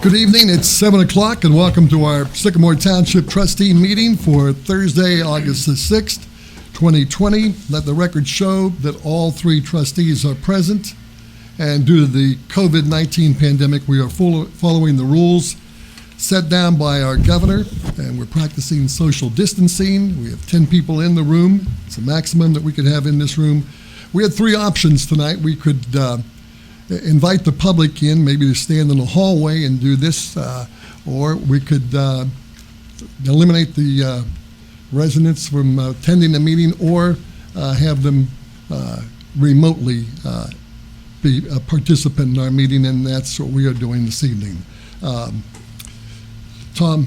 Good evening, it's 7 o'clock and welcome to our Sycamore Township Trustee meeting for Thursday, August the 6th, 2020. Let the record show that all three trustees are present, and due to the COVID-19 pandemic, we are following the rules set down by our governor, and we're practicing social distancing. We have 10 people in the room. It's the maximum that we could have in this room. We had three options tonight. We could invite the public in, maybe to stand in the hallway and do this, or we could eliminate the residents from attending the meeting, or have them remotely be a participant in our meeting, and that's what we are doing this evening. Tom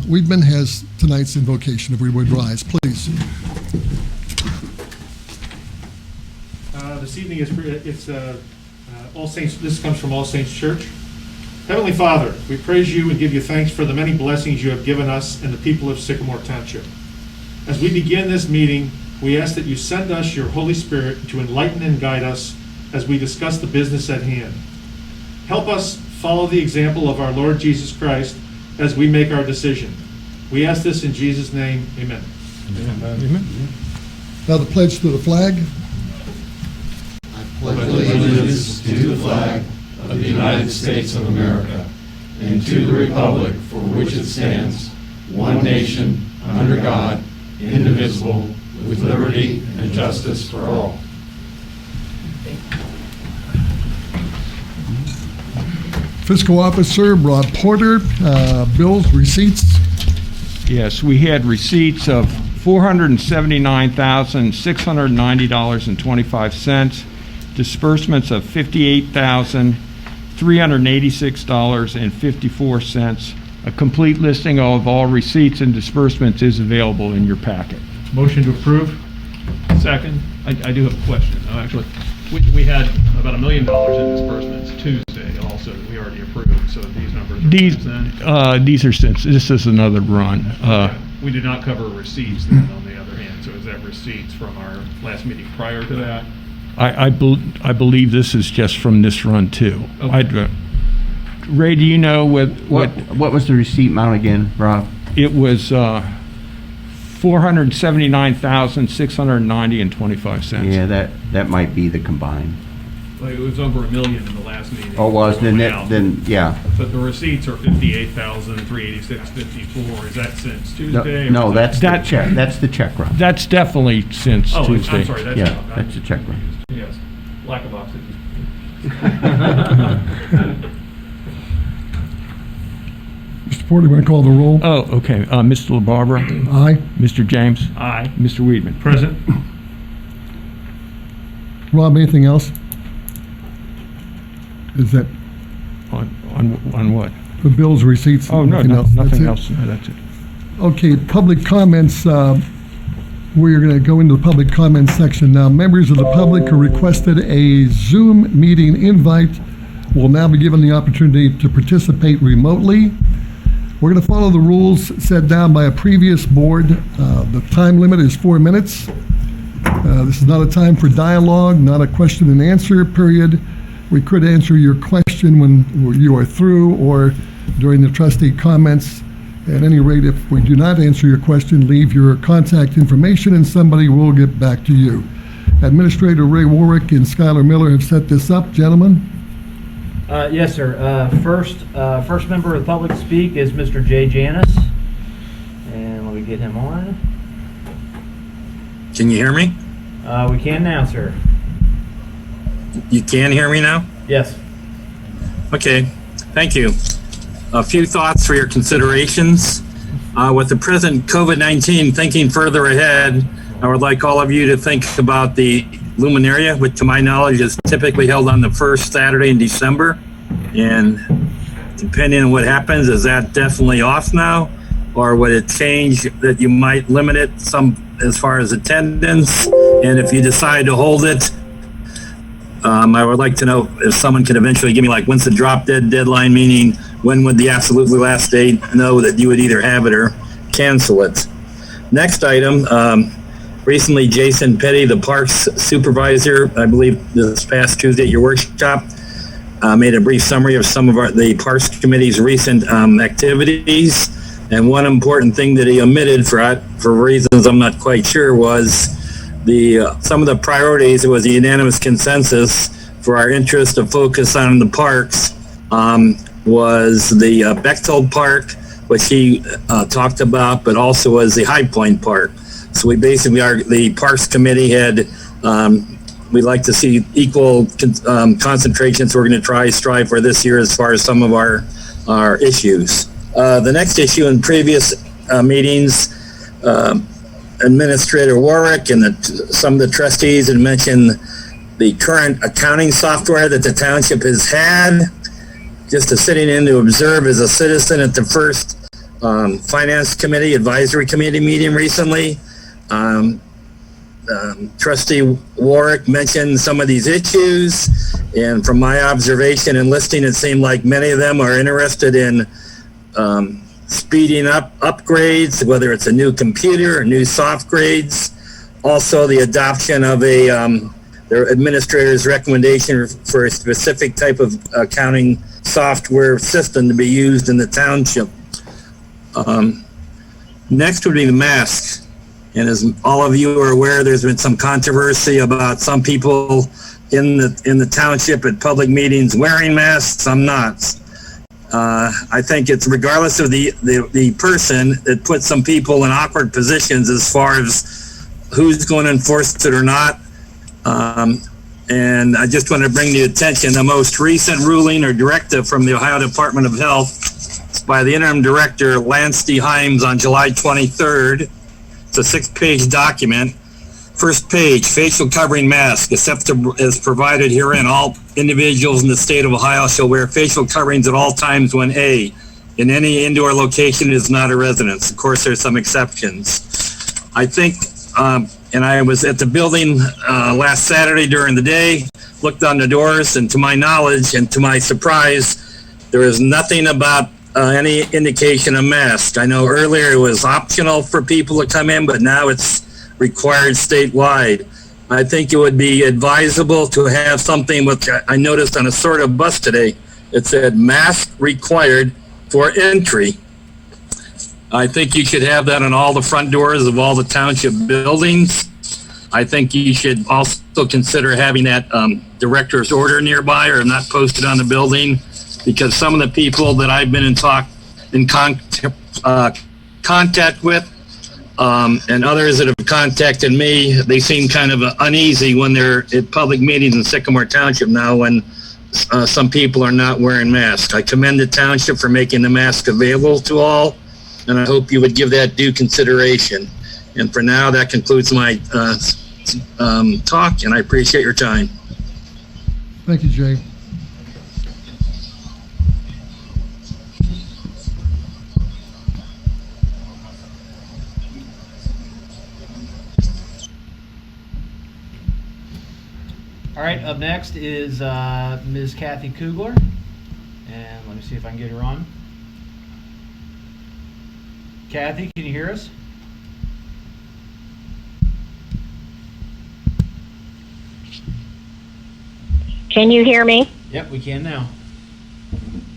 Weedman has tonight's invocation, if we would rise, please. This evening it's All Saints. This comes from All Saints Church. Heavenly Father, we praise you and give you thanks for the many blessings you have given us and the people of Sycamore Township. As we begin this meeting, we ask that you send us your Holy Spirit to enlighten and guide us as we discuss the business at hand. Help us follow the example of our Lord Jesus Christ as we make our decision. We ask this in Jesus' name, amen. Amen. Amen. Now the pledge to the flag. Pledge allegiance to the flag of the United States of America and to the republic for which it stands, one nation, under God, indivisible, with liberty and justice for all. Fiscal Officer Rob Porter, bills, receipts. Yes, we had receipts of $479,690.25. Disbursements of $58,386.54. A complete listing of all receipts and disbursements is available in your packet. Motion to approve. Second. I do have a question. Actually, we had about $1 million in disbursements Tuesday also that we already approved, so these numbers are since then? These are since, this is another run. Okay. We did not cover receipts then, on the other hand, so is that receipts from our last meeting prior to that? I believe this is just from this run too. Okay. Ray, do you know what was the receipt amount again, Rob? It was $479,690.25. Yeah, that might be the combined. Well, it was over $1 million in the last meeting. Oh, it was? Then yeah. But the receipts are $58,386.54. Is that since Tuesday? No, that's the check. That's the check run. That's definitely since Tuesday. I'm sorry. That's the check run. Yes, lack of oxygen. Mr. Porter, you want to call the roll? Oh, okay. Mr. LaBarbera? Aye. Mr. James? Aye. Mr. Weedman? Present. Rob, anything else? Is that On what? the bills, receipts? Oh, no, nothing else. No, that's it. Okay, public comments. We're going to go into the public comments section now. Members of the public who requested a Zoom meeting invite will now be given the opportunity to participate remotely. We're going to follow the rules set down by a previous board. The time limit is 4 minutes. This is not a time for dialogue, not a question and answer period. We could answer your question when you are through or during the trustee comments. At any rate, if we do not answer your question, leave your contact information and somebody will get back to you. Administrator Ray Warwick and Skylar Miller have set this up. Gentlemen? Yes, sir. First member of the public to speak is Mr. Jay Janis. And let me get him on. Can you hear me? We can now, sir. You can hear me now? Yes. Okay, thank you. A few thoughts for your considerations. With the present COVID-19, thinking further ahead, I would like all of you to think about the Luminaria, which to my knowledge is typically held on the first Saturday in December. And depending on what happens, is that definitely off now? Or would it change that you might limit it some as far as attendance? And if you decide to hold it, I would like to know if someone could eventually give me, like, when's the drop dead deadline, meaning when would the absolutely last day know that you would either have it or cancel it? Next item, recently Jason Petty, the parks supervisor, I believe this past Tuesday at your workshop, made a brief summary of some of the Parks Committee's recent activities. And one important thing that he omitted for reasons I'm not quite sure was some of the priorities. It was a unanimous consensus for our interest to focus on the parks was the Bechtold Park, which he talked about, but also was the High Point Park. So we basically the Parks Committee had, we'd like to see equal concentrations. We're going to strive for this year as far as some of our issues. The next issue in previous meetings, Administrator Warwick and some of the trustees had mentioned the current accounting software that the township has had. Just sitting in to observe as a citizen at the first Finance Committee, Advisory Committee meeting recently. Trustee Warwick mentioned some of these issues, and from my observation and listening, it seemed like many of them are interested in speeding up upgrades, whether it's a new computer or new soft grades. Also, the adoption of their administrator's recommendation for a specific type of accounting software system to be used in the township. Next would be the masks. And as all of you are aware, there's been some controversy about some people in the township at public meetings wearing masks, some not. I think it's regardless of the person, it puts some people in awkward positions as far as who's going to enforce it or not. And I just want to bring to your attention the most recent ruling or directive from the Ohio Department of Health by the interim director, Lance D. Himes, on July 23rd. It's a 6-page document. First page, facial covering mask, except as provided herein, all individuals in the state of Ohio shall wear facial coverings at all times when in any indoor location is not a residence. Of course, there's some exceptions. I think, and I was at the building last Saturday during the day, looked on the doors, and to my knowledge and to my surprise, there is nothing about any indication of mask. I know earlier it was optional for people to come in, but now it's required statewide. I think it would be advisable to have something which I noticed on a sort of bus today. It said mask required for entry. I think you should have that on all the front doors of all the township buildings. I think you should also consider having that director's order nearby or not posted on the building, because some of the people that I've been in contact with and others that have contacted me, they seem kind of uneasy when they're at public meetings in Sycamore Township now when some people are not wearing masks. I commend the township for making the mask available to all, and I hope you would give that due consideration. And for now, that concludes my talk, and I appreciate your time. Thank you, Jay. All right, up next is Ms. Kathy Kugler, and let me see if I can get her on. Kathy, can you hear us? Can you hear me? Yep, we can now.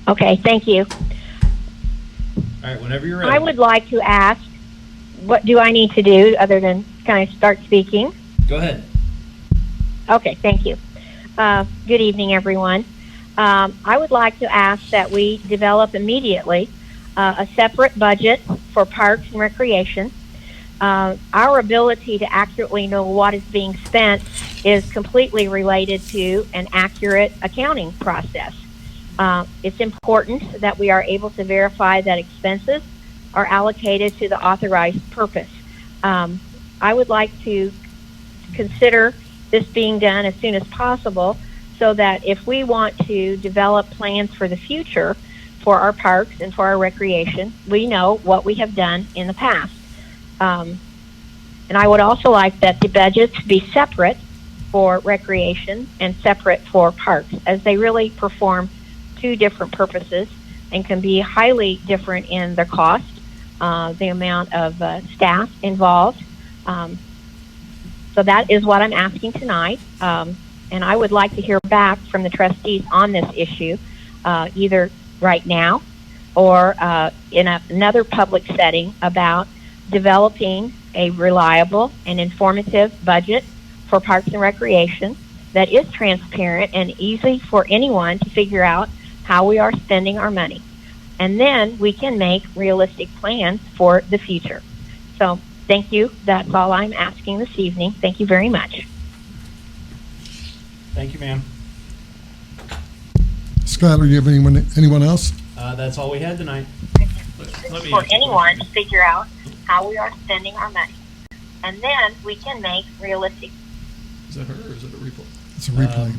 Okay, thank you. All right, whenever you're ready. I would like to ask, what do I need to do other than kind of start speaking? Go ahead. Okay, thank you. Good evening, everyone. I would like to ask that we develop immediately a separate budget for parks and recreation. Our ability to accurately know what is being spent is completely related to an accurate accounting process. It's important that we are able to verify that expenses are allocated to the authorized purpose. I would like to consider this being done as soon as possible so that if we want to develop plans for the future for our parks and for our recreation, we know what we have done in the past. And I would also like that the budgets be separate for recreation and separate for parks, as they really perform two different purposes and can be highly different in their cost, the amount of staff involved. So that is what I'm asking tonight. and I would like to hear back from the trustees on this issue, either right now or in another public setting, about developing a reliable and informative budget for Parks and Recreation that is transparent and easy for anyone to figure out how we are spending our money. And then we can make realistic plans for the future. So thank you. That's all I'm asking this evening. Thank you very much. Thank you, ma'am. Skylar, do you have anyone else? That's all we had tonight. Let me For ask you a anyone to figure out how we are spending our money. And then we can make realistic. Is that her or is it a replay? It's a replay.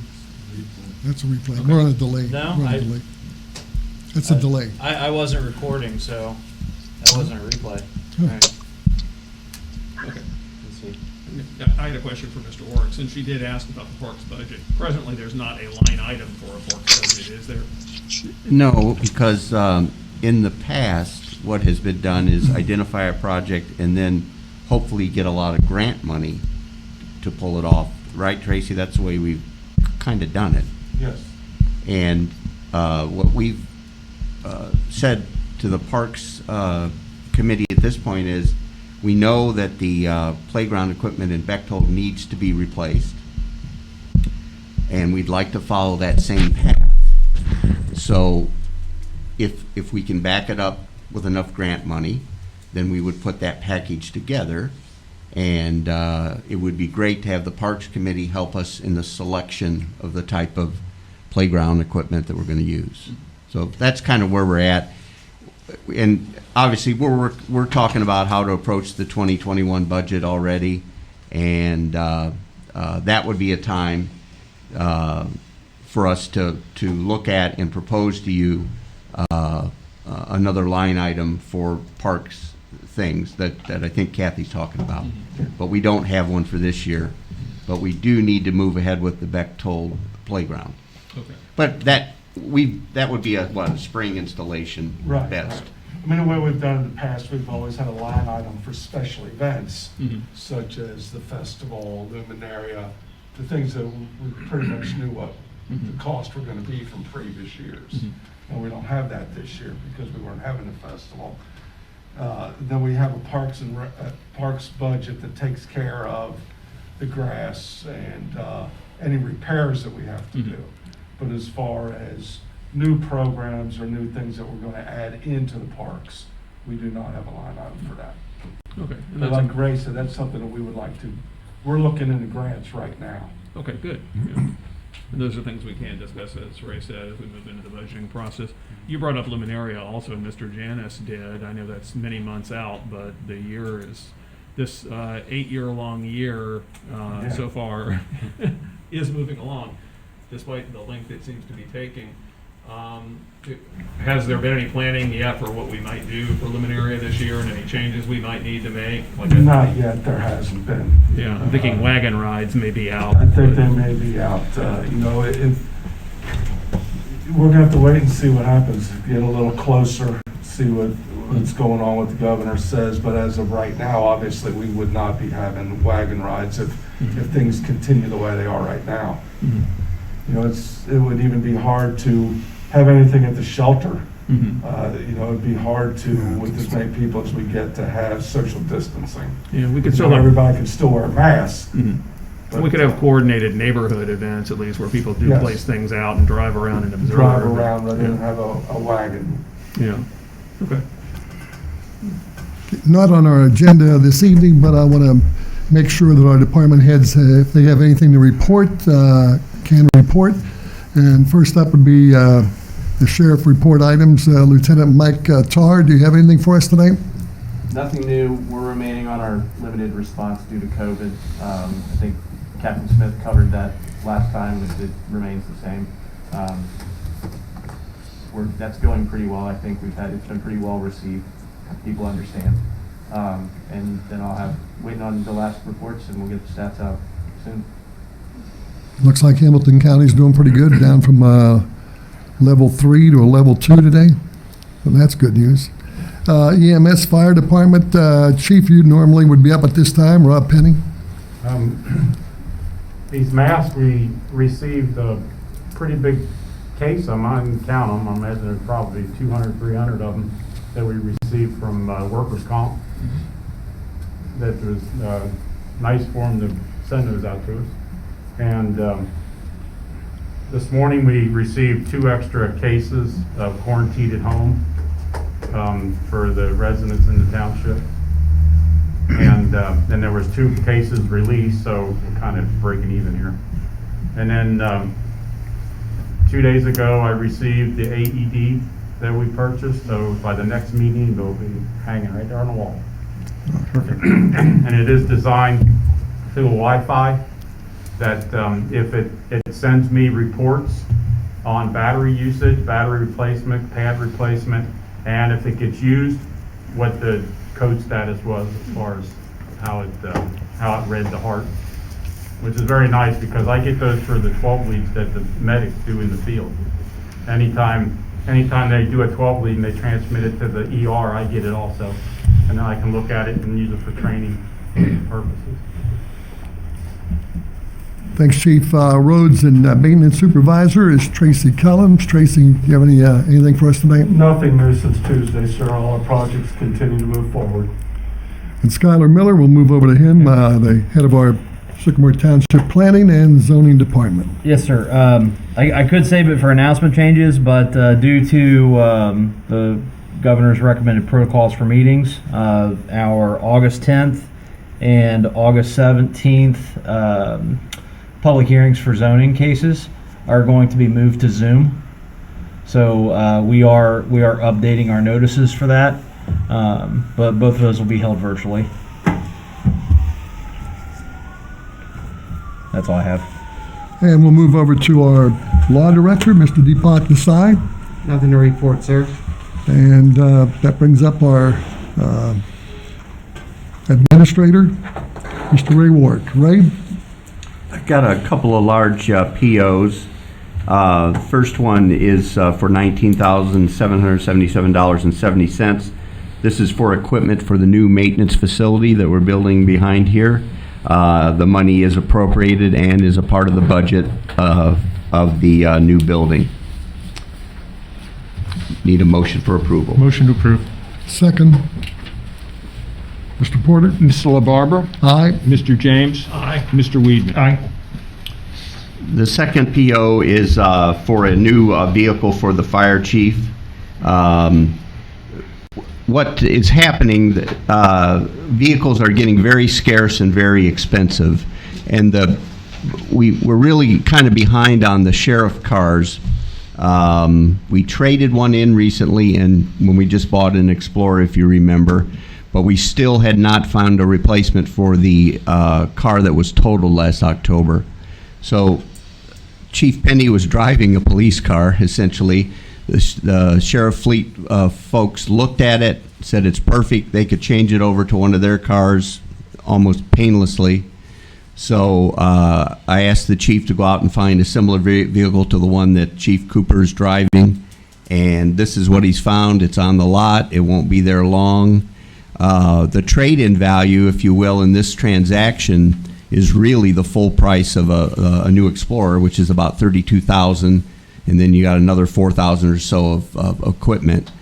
That's a replay. We're on a delay. No, We're on a delay. It's a delay. I wasn't recording, so that wasn't a replay. Oh. All right. Okay. Let's see. I had a question for Mr. Warwick, since she did ask about the parks budget. Presently, there's not a line item for a parks budget, is there? No, because in the past, what has been done is identify a project and then hopefully get a lot of grant money to pull it off. Right, Tracy? That's the way we've kind of done it. Yes. And what we've said to the Parks Committee at this point is, we know that the playground equipment in Bechtold needs to be replaced, and we'd like to follow that same path. So if we can back it up with enough grant money, then we would put that package together, and it would be great to have the Parks Committee help us in the selection of the type of playground equipment that we're going to use. So that's kind of where we're at. And obviously, we're talking about how to approach the 2021 budget already, and that would be a time for us to look at and propose to you another line item for parks things that I think Kathy's talking about. But we don't have one for this year, but we do need to move ahead with the Bechtold playground. Okay. But that would be a spring installation Right. best. Right. I mean, the way we've done in the past, we've always had a line item for special events, such as the festival, Luminaria, the things that we pretty much knew what the costs were going to be from previous years. And we don't have that this year because we weren't having a festival. Then we have a parks budget that takes care of the grass and any repairs that we have to do. But as far as new programs or new things that we're going to add into the parks, we do not have a line item for that. Okay. And But that's like Ray said, that's something that we would like to, we're looking into grants right now. okay, good. Yeah. And those are things we can discuss, as Ray said, as we move into the budgeting process. You brought up Luminaria also, and Mr. Janis did. I know that's many months out, but the year is, this 8-year-long year so far is moving along, despite the length it seems to be taking. Has there been any planning yet for what we might do for Luminaria this year and any changes we might need to make? Not yet, there hasn't been. Yeah, I'm thinking wagon rides may be out. I think they may be out, we're gonna have to wait and see what happens, get a little closer, see what's going on, what the governor says, but as of right now, obviously, we would not be having wagon rides if things continue the way they are right now. It would even be hard to have anything at the shelter. It'd be hard to, with as many people as we get, to have social distancing. Yeah, we could So still have, everybody can still wear masks. we could have coordinated neighborhood events at least where people do Yes. place things out and drive around and observe. Drive around rather than Yeah. have a wagon. Yeah, okay. Not on our agenda this evening, but I want to make sure that our department heads, if they have anything to report, can report. And first up would be the sheriff report items. Lieutenant Mike Tarr, do you have anything for us tonight? Nothing new. We're remaining on our limited response due to COVID. I think Captain Smith covered that last time. It remains the same. That's going pretty well. I think it's been pretty well received. People understand. And then waiting on the last reports, and we'll get the stats out soon. Looks like Hamilton County's doing pretty good, down from level 3 to a level 2 today. Well, that's good news. EMS Fire Department, Chief, you normally would be up at this time. Rob Penny. These masks, we received a pretty big case of them. I didn't count them. I imagine there's probably 200, 300 of them that we received from workers' comp. That was nice for them to send those out to us. And this morning we received 2 extra cases of quarantined at home for the residents in the township. And then there was 2 cases released, so we're kind of breaking even here. And then 2 days ago, I received the AED that we purchased, so by the next meeting, they'll be hanging right there on the wall. Perfect. And it is designed through Wi-Fi that if it sends me reports on battery usage, battery replacement, pad replacement, and if it gets used, what the code status was as far as how it read the heart, which is very nice because I get those for the 12 leads that the medics do in the field. Anytime they do a 12 lead and they transmit it to the ER, I get it also. And then I can look at it and use it for training purposes. Thanks, Chief. Roads and Maintenance Supervisor is Tracy Cullums. Tracy, do you have anything for us tonight? Nothing new since Tuesday, sir. All our projects continue to move forward. And Skylar Miller, we'll move over to him, the head of our Sycamore Township Planning and Zoning Department. Yes, sir. I could save it for announcement changes, but due to the governor's recommended protocols for meetings, our August 10th and August 17th public hearings for zoning cases are going to be moved to Zoom. So we are updating our notices for that, but both of those will be held virtually. That's all I have. And we'll move over to our Law Director, Mr. Deepak Desai. Nothing to report, sir. And that brings up our Administrator, Mr. Ray Ward. Ray? I've got a couple of large POs. First one is for $19,777.70. This is for equipment for the new maintenance facility that we're building behind here. The money is appropriated and is a part of the budget of the new building. Need a motion for approval. Motion to approve. Second. Mr. Porter? Mr. LaBarbera? Aye. Mr. James? Aye. Mr. Weedman? Aye. The second PO is for a new vehicle for the fire chief. What is happening, vehicles are getting very scarce and very expensive, and we're really kind of behind on the sheriff cars. We traded one in recently, and when we just bought an Explorer, if you remember, but we still had not found a replacement for the car that was totaled last October. So Chief Penny was driving a police car, essentially. The sheriff fleet folks looked at it, said it's perfect. They could change it over to one of their cars almost painlessly. So I asked the chief to go out and find a similar vehicle to the one that Chief Cooper is driving. And this is what he's found. It's on the lot. It won't be there long. The trade-in value, if you will, in this transaction is really the full price of a new Explorer, which is about $32,000. And then you got another $4,000 or so of equipment.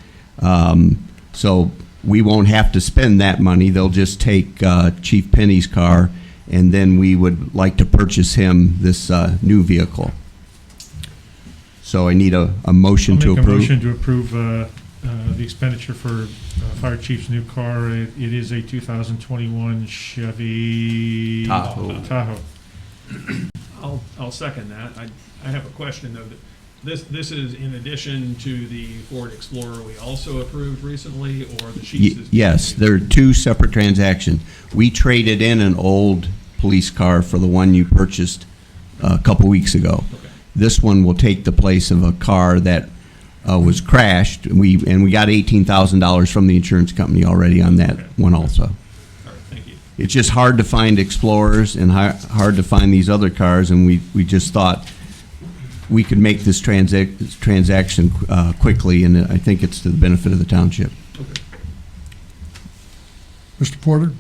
So we won't have to spend that money. They'll just take Chief Penny's car, and then we would like to purchase him this new vehicle. So I need a motion to approve. I'll make a motion to approve the expenditure for Fire Chief's new car. It is a 2021 Chevy Tahoe. I'll second that. I have a question though. This is in addition to the Ford Explorer we also approved recently, or the Chiefs? Yes, there are two separate transactions. We traded in an old police car for the one you purchased a couple weeks ago. Okay. This one will take the place of a car that was crashed. We got $18,000 from the insurance company already on that one also. All right, thank you. It's just hard to find Explorers and hard to find these other cars, and we just thought we could make this transaction quickly, and I think it's to the benefit of the township. Okay. Mr. Porter?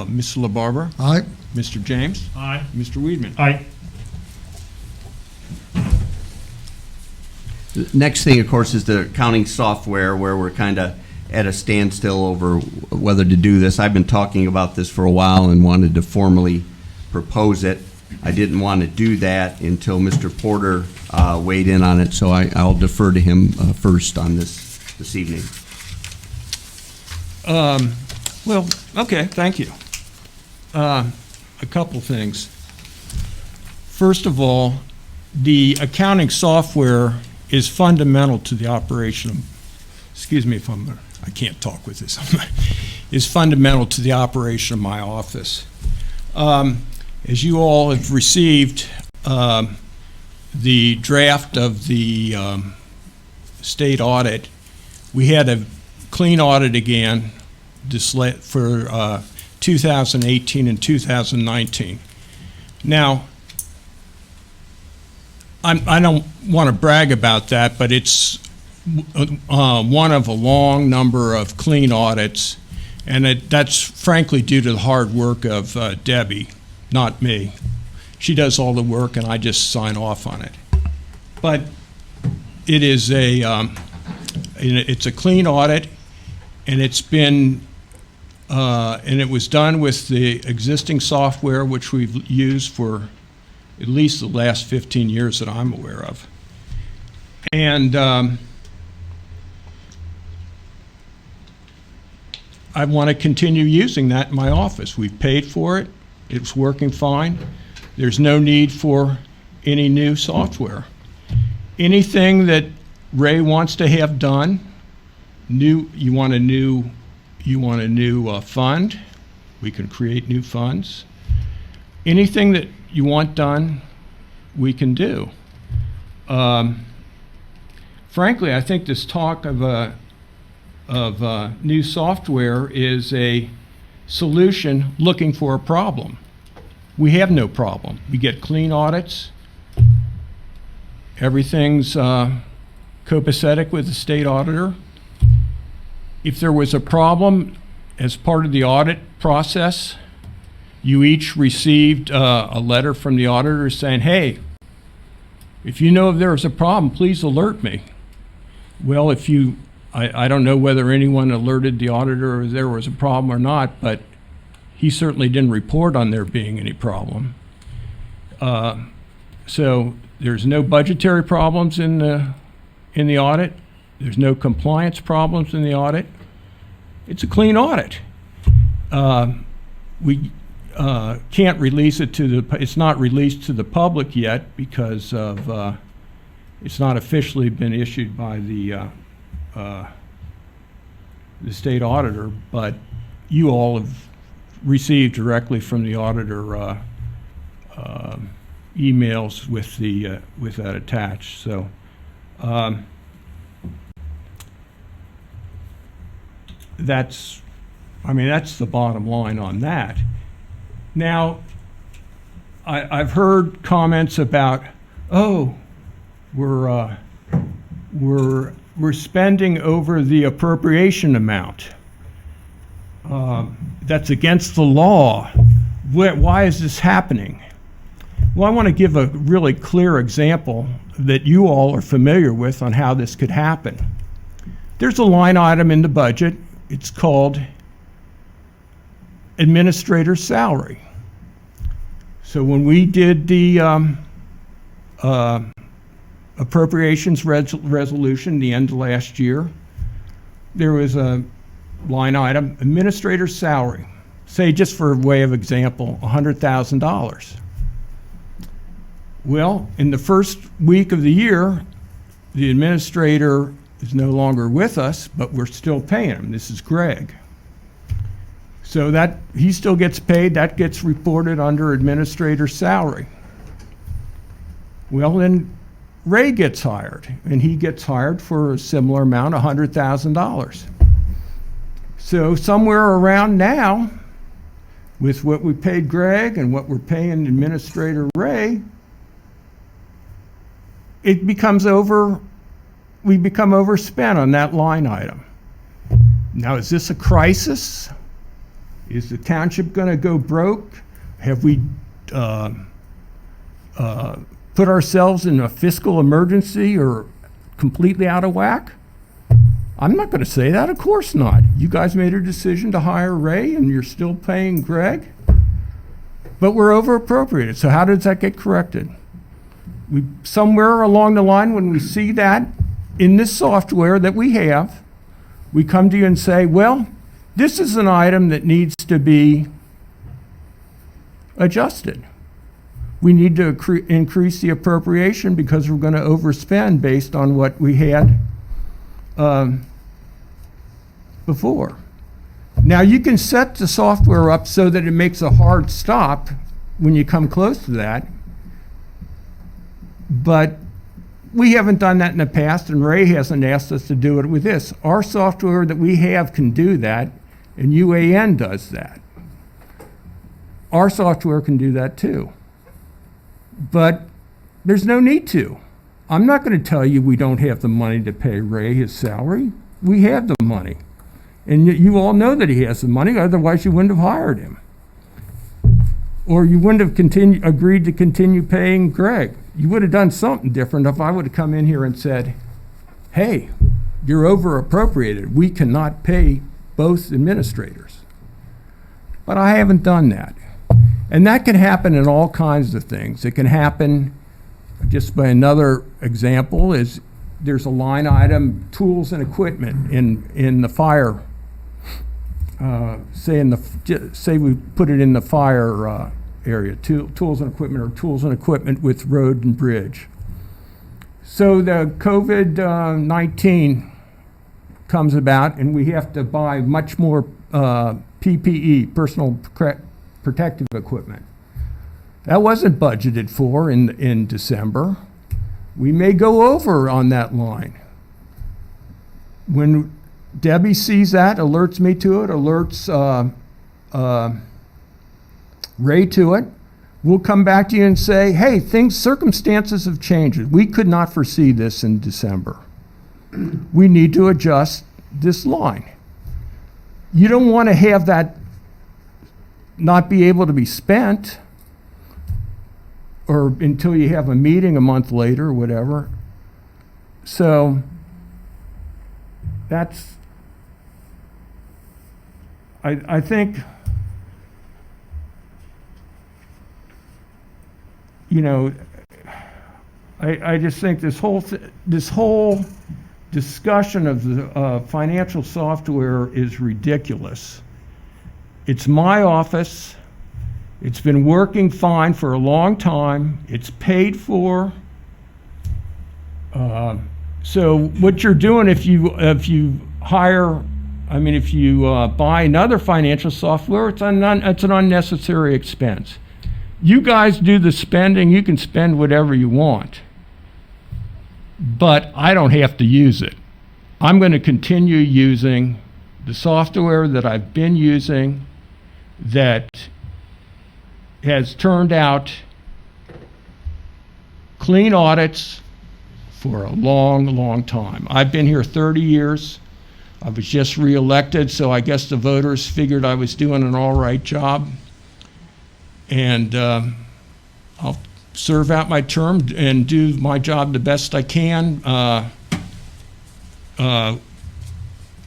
Ms. LaBarbera, Aye. Mr. James, Aye. Mr. Weedman. Aye. The next thing, of course, is the accounting software, where we're kind of at a standstill over whether to do this. I've been talking about this for a while and wanted to formally propose it. I didn't want to do that until Mr. Porter weighed in on it, so I'll defer to him first on this evening. Well, okay, thank you. A couple things. First of all, the accounting software is fundamental to the operation. Excuse me if I can't talk with this. Is fundamental to the operation of my office. As you all have received, the draft of the state audit, we had a clean audit again for 2018 and 2019. Now, I don't want to brag about that, but it's one of a long number of clean audits, and that's frankly due to the hard work of Debbie, not me. She does all the work, and I just sign off on it. But it is it's a clean audit, and it's been and it was done with the existing software, which we've used for at least the last 15 years that I'm aware of. And I want to continue using that in my office. We've paid for it. It's working fine. There's no need for any new software. Anything that Ray wants to have done, you want a new fund, we can create new funds. Anything that you want done, we can do. Frankly, I think this talk of new software is a solution looking for a problem. We have no problem. We get clean audits. Everything's copacetic with the state auditor. If there was a problem as part of the audit process, you each received a letter from the auditor saying, hey, if you know if there is a problem, please alert me. Well, I don't know whether anyone alerted the auditor if there was a problem or not, but he certainly didn't report on there being any problem. So there's no budgetary problems in the audit. There's no compliance problems in the audit. It's a clean audit. We can't release it it's not released to the public yet because of, it's not officially been issued by the state auditor, but you all have received directly from the auditor emails with that attached. So that's the bottom line on that. Now, I've heard comments about, oh, we're spending over the appropriation amount. That's against the law. Why is this happening? Well, I want to give a really clear example that you all are familiar with on how this could happen. There's a line item in the budget. It's called administrator's salary. So when we did the appropriations resolution the end of last year, there was a line item, administrator's salary. Say, just for way of example, $100,000. Well, in the first week of the year, the administrator is no longer with us, but we're still paying him. This is Greg. So that he still gets paid, that gets reported under administrator's salary. Well, then Ray gets hired, and he gets hired for a similar amount, $100,000. So somewhere around now, with what we paid Greg and what we're paying Administrator Ray, we become overspent on that line item. Now, is this a crisis? Is the township going to go broke? Have we put ourselves in a fiscal emergency or completely out of whack? I'm not going to say that. Of course not. You guys made a decision to hire Ray, and you're still paying Greg. But we're over appropriated. So how does that get corrected? We somewhere along the line, when we see that in this software that we have, we come to you and say, well, this is an item that needs to be adjusted. We need to increase the appropriation because we're going to overspend based on what we had before. Now, you can set the software up so that it makes a hard stop when you come close to that, but we haven't done that in the past, and Ray hasn't asked us to do it with this. Our software that we have can do that, and UAN does that. Our software can do that too. But there's no need to. I'm not going to tell you we don't have the money to pay Ray his salary. We have the money. And you all know that he has the money, otherwise you wouldn't have hired him. Or you wouldn't have agreed to continue paying Greg. You would have done something different if I would have come in here and said, hey, you're over appropriated. We cannot pay both administrators. But I haven't done that. And that can happen in all kinds of things. It can happen, just by another example, is there's a line item, tools and equipment in the fire. Say we put it in the fire area, tools and equipment, or tools and equipment with road and bridge. So the COVID-19 comes about, and we have to buy much more PPE, personal protective equipment. That wasn't budgeted for in December. We may go over on that line. When Debbie sees that, alerts me to it, alerts Ray to it, we'll come back to you and say, hey, circumstances have changed. We could not foresee this in December. We need to adjust this line. You don't want to have that not be able to be spent or until you have a meeting a month later or whatever. So that's, I think, you know, I just think this whole discussion of the financial software is ridiculous. It's my office. It's been working fine for a long time. It's paid for. So what you're doing if you hire, if you buy another financial software, it's an unnecessary expense. You guys do the spending. You can spend whatever you want. But I don't have to use it. I'm going to continue using the software that I've been using that has turned out clean audits for a long, long time. I've been here 30 years. I was just reelected, so I guess the voters figured I was doing an all right job. And I'll serve out my term and do my job the best I can,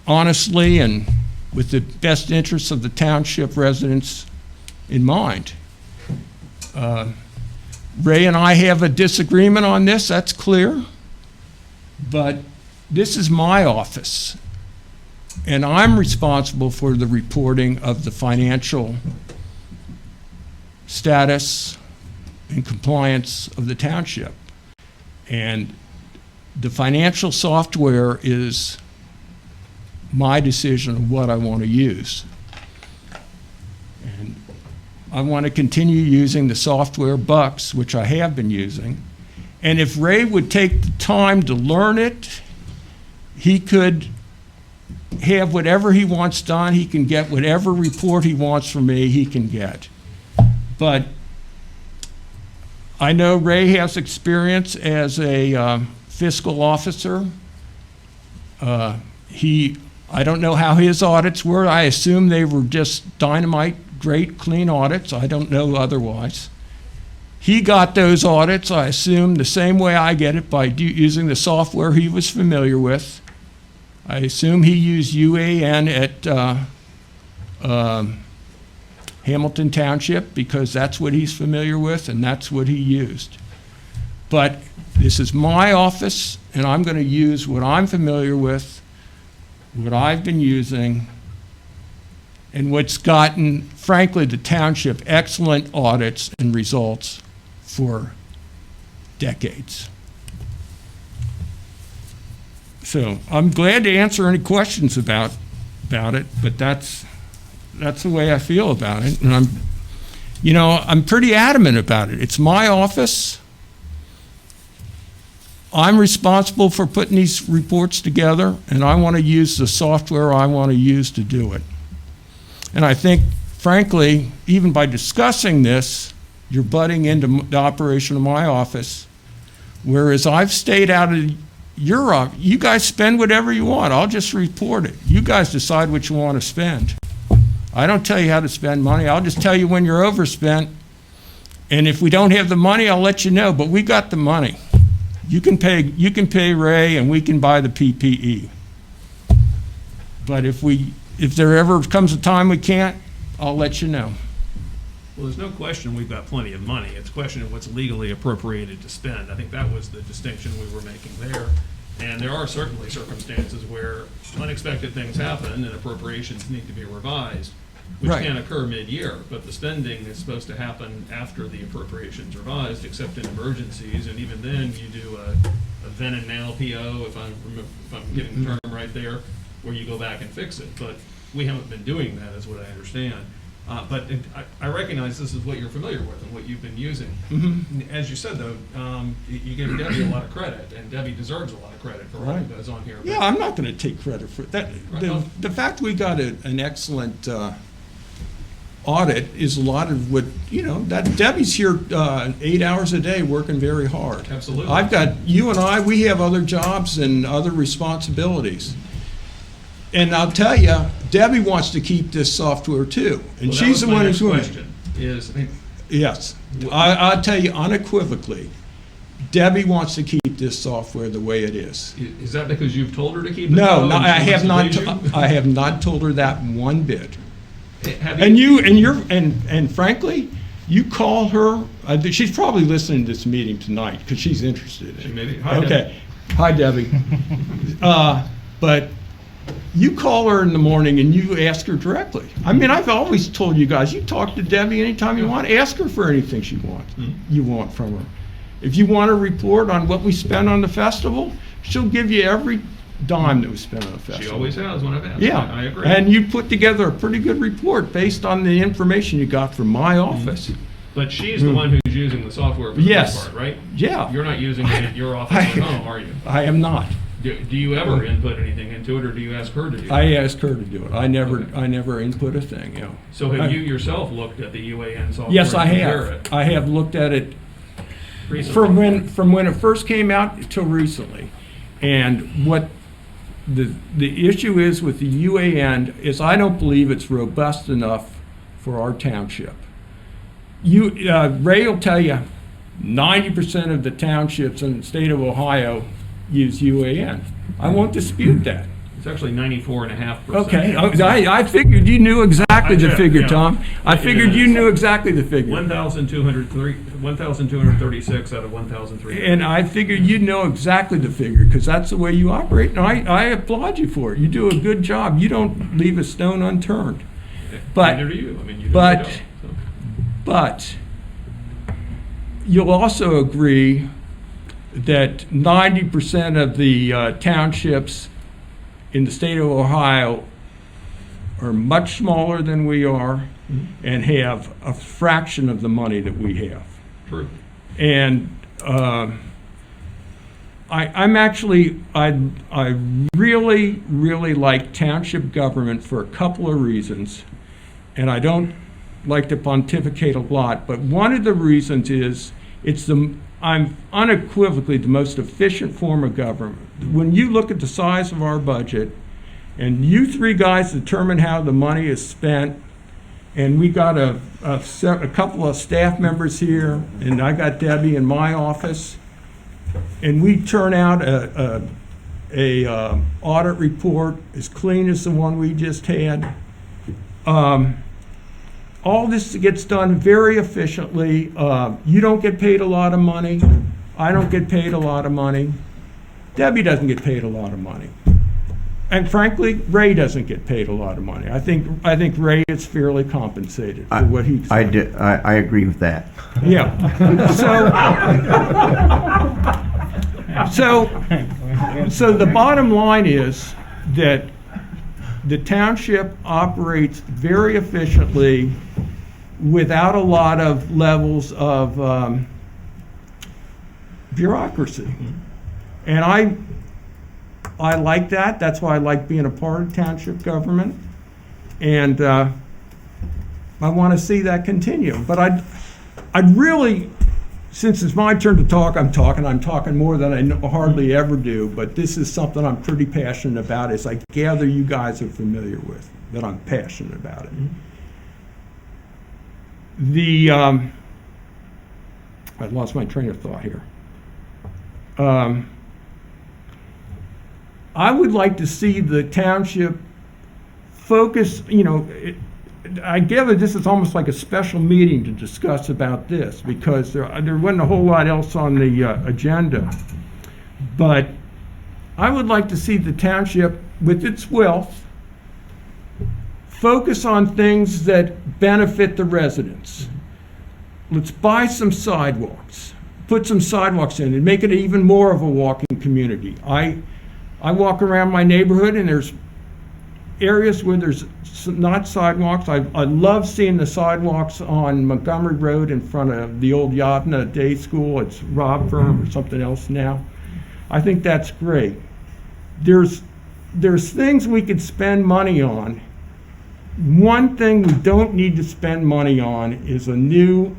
honestly and with the best interests of the township residents in mind. Ray and I have a disagreement on this, that's clear, but this is my office, and I'm responsible for the reporting of the financial status and compliance of the township. And the financial software is my decision of what I want to use. And I want to continue using the software Bucks, which I have been using. And if Ray would take the time to learn it, he could have whatever he wants done. He can get whatever report he wants from me, he can get. But I know Ray has experience as a fiscal officer. He I don't know how his audits were. I assume they were just dynamite, great, clean audits. I don't know otherwise. He got those audits, I assume, the same way I get it, by using the software he was familiar with. I assume he used UAN at Hamilton Township because that's what he's familiar with and that's what he used. But this is my office, and I'm going to use what I'm familiar with, what I've been using, and what's gotten, frankly, the township excellent audits and results for decades. So I'm glad to answer any questions about it, but that's the way I feel about it. And I'm pretty adamant about it. It's my office. I'm responsible for putting these reports together, and I want to use the software I want to use to do it. And I think, frankly, even by discussing this, you're butting into the operation of my office, whereas I've stayed out of your office. You guys spend whatever you want. I'll just report it. You guys decide what you want to spend. I don't tell you how to spend money. I'll just tell you when you're overspent. And if we don't have the money, I'll let you know. But we got the money. You can pay Ray, and we can buy the PPE. But if there ever comes a time we can't, I'll let you know. Well, there's no question we've got plenty of money. It's a question of what's legally appropriated to spend. I think that was the distinction we were making there. And there are certainly circumstances where unexpected things happen and appropriations need to be revised, which Right. can occur mid-year. But the spending is supposed to happen after the appropriations revised, except in emergencies. And even then, you do a then and now PO, if I'm getting the term right there, where you go back and fix it. But we haven't been doing that, is what I understand. I recognize this is what you're familiar with and what you've been using. Mm-hmm. As you said, though, you give Debbie a lot of credit, and Debbie deserves a lot of credit for what Right. goes on here. Yeah, I'm not going to take credit for that. The fact we got an excellent audit is a lot of what, that Debbie's here 8 hours a day working very hard. Absolutely. I've got, you and we have other jobs and other responsibilities. And I'll tell you, Debbie wants to keep this software too. And Well, she's the one who's doing it. question is, Yes, I'll tell you unequivocally, Debbie wants to keep this software the way it is. Is that because you've told her to keep it? No, and I she have wants to not. please you? I have not told her that one bit. Have And frankly, you call her. She's probably listening to this meeting tonight because she's interested in She it. may be. Hi, Okay, hi Debbie. But you call her in the morning and you ask her directly. I mean, I've always told you guys, you talk to Debbie anytime you want. Ask her for anything you want from her. If you want a report on what we spent on the festival, she'll give you every dime that was spent on the festival. She always has when I've asked. Yeah, I agree. and you put together a pretty good report based on the information you got from my office. But she's the one who's using the software for the Yes. most part, right? Yeah. You're not using it at your office at home, are you? I am not. Do you ever input anything into it, or do you ask her to do it? I asked her to do it. I never Okay. input a thing, So have you yourself looked at the UAN software? Yes, I and compare have. it I have looked at it recently? from when it first came out till recently. And what the issue is with the UAN is I don't believe it's robust enough for our township. Ray will tell you 90% of the townships in the state of Ohio use UAN. I won't dispute that. It's actually 94.5%. Okay, I figured you knew exactly the Yeah, figure, yeah. Tom. I figured you knew exactly the figure. 1,236 out of 1,300. And I figured you know exactly the figure, because that's the way you operate, and I applaud you for it. You do a good job. You don't leave a stone unturned. But, Neither do you. I mean, you do but, your job, so. but you'll also agree that 90% of the townships in the state of Ohio are much smaller than we are and have a fraction of the money that we have. True. And I really, really like township government for a couple of reasons. And I don't like to pontificate a lot, but one of the reasons is I'm unequivocally the most efficient form of government. When you look at the size of our budget And you three guys determine how the money is spent. And we got a couple of staff members here, and I got Debbie in my office. And we turn out a audit report as clean as the one we just had. All this gets done very efficiently. You don't get paid a lot of money. I don't get paid a lot of money. Debbie doesn't get paid a lot of money. And frankly, Ray doesn't get paid a lot of money. I think Ray is fairly compensated for what he's done. I agree with that. Yeah. So the bottom line is that the township operates very efficiently without a lot of levels of bureaucracy. And I like that. That's why I like being a part of township government. And I want to see that continue. But I'd really, since it's my turn to talk, I'm talking more than I hardly ever do, but this is something I'm pretty passionate about, as I gather you guys are familiar with, that I'm passionate about it. I lost my train of thought here. I would like to see the township focus, I gather this is almost like a special meeting to discuss about this, because there wasn't a whole lot else on the agenda. But I would like to see the township, with its wealth, focus on things that benefit the residents. Let's buy some sidewalks, put some sidewalks in and make it even more of a walking community. I walk around my neighborhood and there's areas where there's not sidewalks. I love seeing the sidewalks on Montgomery Road in front of the old Yavna Day School. It's Rob Firm or something else now. I think that's great. There's things we could spend money on. One thing we don't need to spend money on is a new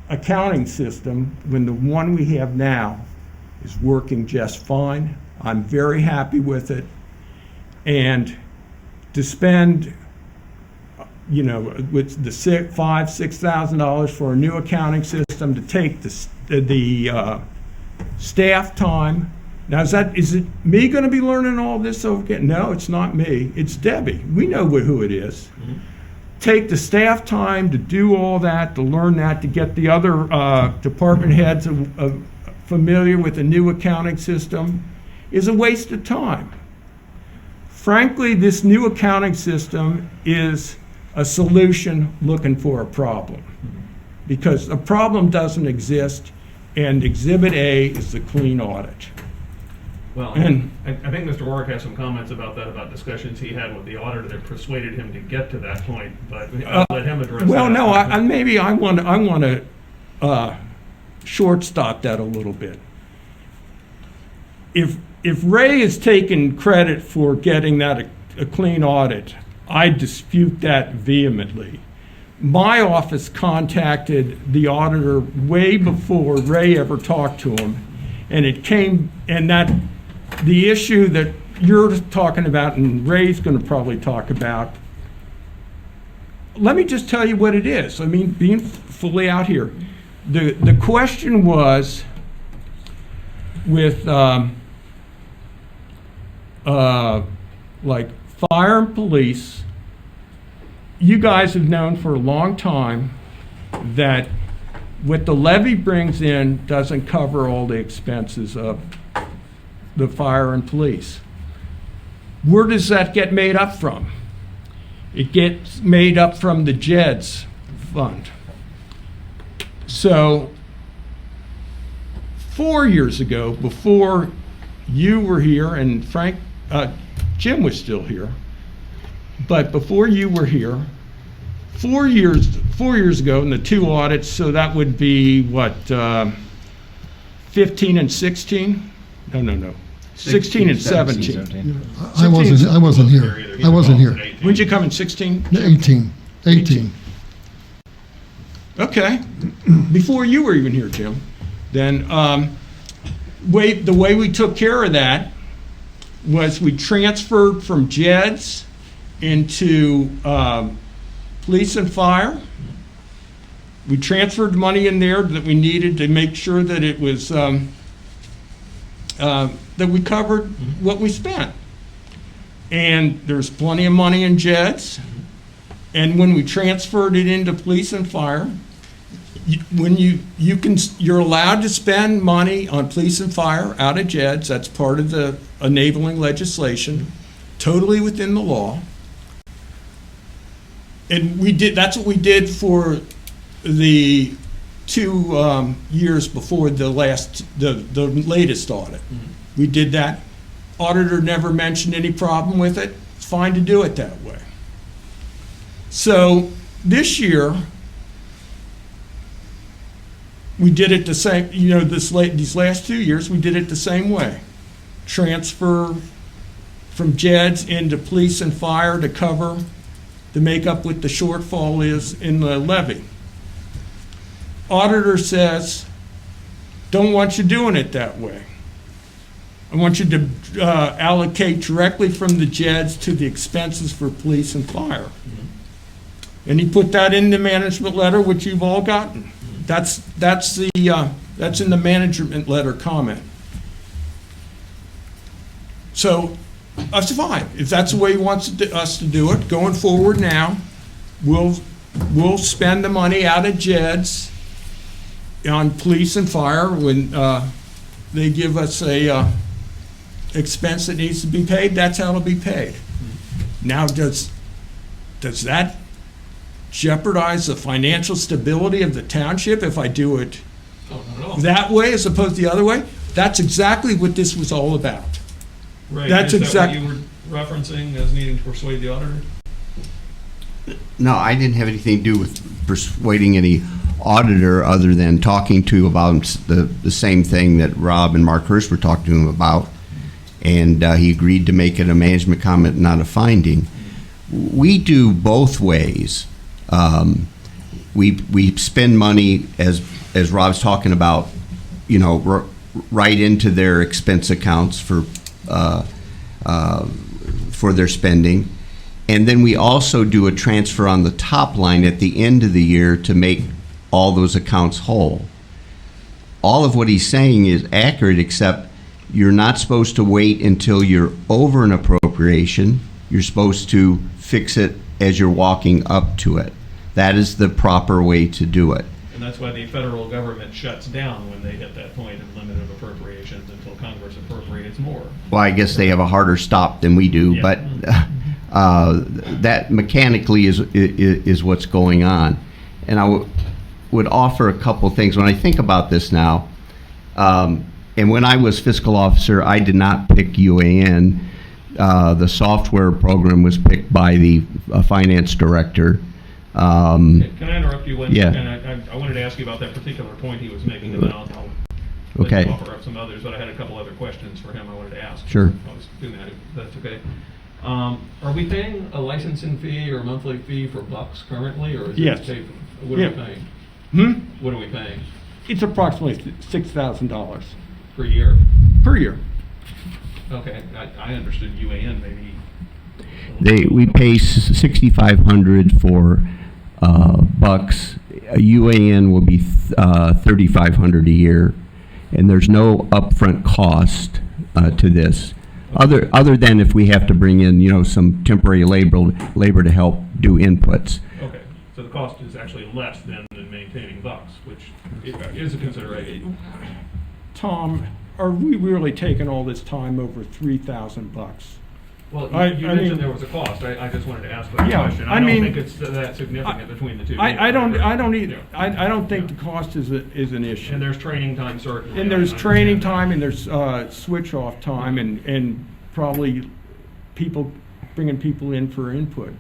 accounting system when the one we have now is working just fine. I'm very happy with it. And to spend, with the $6,000 for a new accounting system, to take the staff time. Now, is it me going to be learning all this over again? No, it's not me. It's Debbie. We know who it is. Mm-hmm. Take the staff time to do all that, to learn that, to get the other department heads familiar with the new accounting system, is a waste of time. Frankly, this new accounting system is a solution looking for a problem, because a problem doesn't exist, and Exhibit A is the clean audit. Well, and I think Mr. Warwick has some comments about that, about discussions he had with the auditor that persuaded him to get to that point, but I'll let him address that. Well, no, I want to shortstop that a little bit. If Ray is taking credit for getting that a clean audit, I dispute that vehemently. My office contacted the auditor way before Ray ever talked to him, and the issue that you're talking about and Ray's going to probably talk about, let me just tell you what it is. I mean, being fully out here, the question was with like fire and police. You guys have known for a long time that what the levy brings in doesn't cover all the expenses of the fire and police. Where does that get made up from? It gets made up from the JEDS fund. So 4 years ago, before you were here, and Frank, Jim was still here, but before you were here, 4 years ago in the two audits, so that would be what, 15 and 16? No. 16 and 17. I wasn't here. When'd you come in, 16? 18. Okay, before you were even here, Jim. Then the way we took care of that was we transferred from JEDs into police and fire. We transferred money in there that we needed to make sure that it was, that we covered what we spent. And there's plenty of money in JEDs. And when we transferred it into police and fire, you're allowed to spend money on police and fire out of JEDs. That's part of the enabling legislation, totally within the law. And that's what we did for the 2 years before the latest audit. We did that. Auditor never mentioned any problem with it. It's fine to do it that way. So this year, we did it the same, these last 2 years, we did it the same way. Transfer from JEDs into police and fire to make up what the shortfall is in the levy. Auditor says, don't want you doing it that way. I want you to allocate directly from the JEDs to the expenses for police and fire. And he put that in the management letter, which you've all gotten. That's in the management letter comment. So that's fine. If that's the way he wants us to do it, going forward now, we'll spend the money out of JEDs on police and fire when they give us a expense that needs to be paid. That's how it'll be paid. Now, does that jeopardize the financial stability of the township if I do it that way as opposed to the other way? That's exactly what this was all about. Right. That's Is that exactly what you were referencing as needing to persuade the auditor? No, I didn't have anything to do with persuading any auditor other than talking to about the same thing that Rob and Mark Hurst were talking to him about. And he agreed to make it a management comment, not a finding. We do both ways. We spend money, as Rob's talking about, right into their expense accounts for their spending. And then we also do a transfer on the top line at the end of the year to make all those accounts whole. All of what he's saying is accurate, except you're not supposed to wait until you're over an appropriation. You're supposed to fix it as you're walking up to it. That is the proper way to do it. And that's why the federal government shuts down when they hit that point of limited appropriations until Congress appropriates more. Well, I guess they have a harder stop than we do, Yeah. but that mechanically is what's going on. And I would offer a couple things. When I think about this now, and when I was fiscal officer, I did not pick UAN. The software program was picked by the finance director. Can I interrupt you? Yeah. And I wanted to ask you about that particular point he was making about how Okay. offer up some others, but I had a couple other questions for him I wanted to ask. Sure. I was doing that, if that's okay. Are we paying a licensing fee or a monthly fee for Bucks currently, or is Yes. it paid? What are we paying? What are we paying It's approximately $6,000 per year? per year. Okay, I understood UAN maybe. We pay 6,500 for Bucks. UAN will be 3,500 a year, and there's no upfront cost to this, other than if we have to bring in some temporary labor to help do inputs. Okay, so the cost is actually less than maintaining Bucks, which is a consideration. Tom, are we really taking all this time over $3,000? Well, I you mean- mentioned there was a cost. I just wanted to ask that Yeah, question. I I don't mean- think it's that significant between the two. I don't either. Yeah. I don't think the cost is an issue. And there's training time certainly. And there's I training understand time, and there's switch off time, and probably bringing people in for input,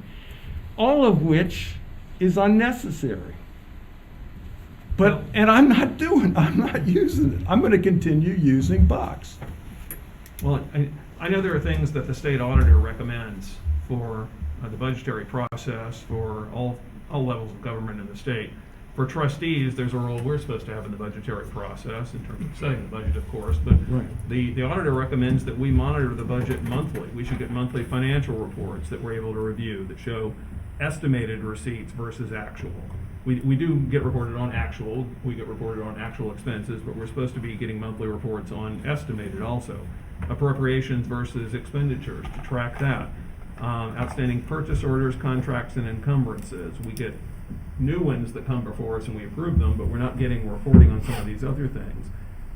all of which is unnecessary. And I'm not using it. I'm going to continue using Box. that. Well, I know there are things that the state auditor recommends for the budgetary process for all levels of government in the state. For trustees, there's a role we're supposed to have in the budgetary process in terms of setting the budget, of course, but the auditor recommends that we monitor the budget monthly. We should get monthly financial reports that we're able to review that show estimated receipts versus actual. We do get reported on actual, we get reported on actual expenses, but we're supposed to be getting monthly reports on estimated also. Appropriations versus expenditures, to track that. Outstanding purchase orders, contracts, and encumbrances. We get new ones that come before us and we approve them, but we're not getting reporting on some of these other things.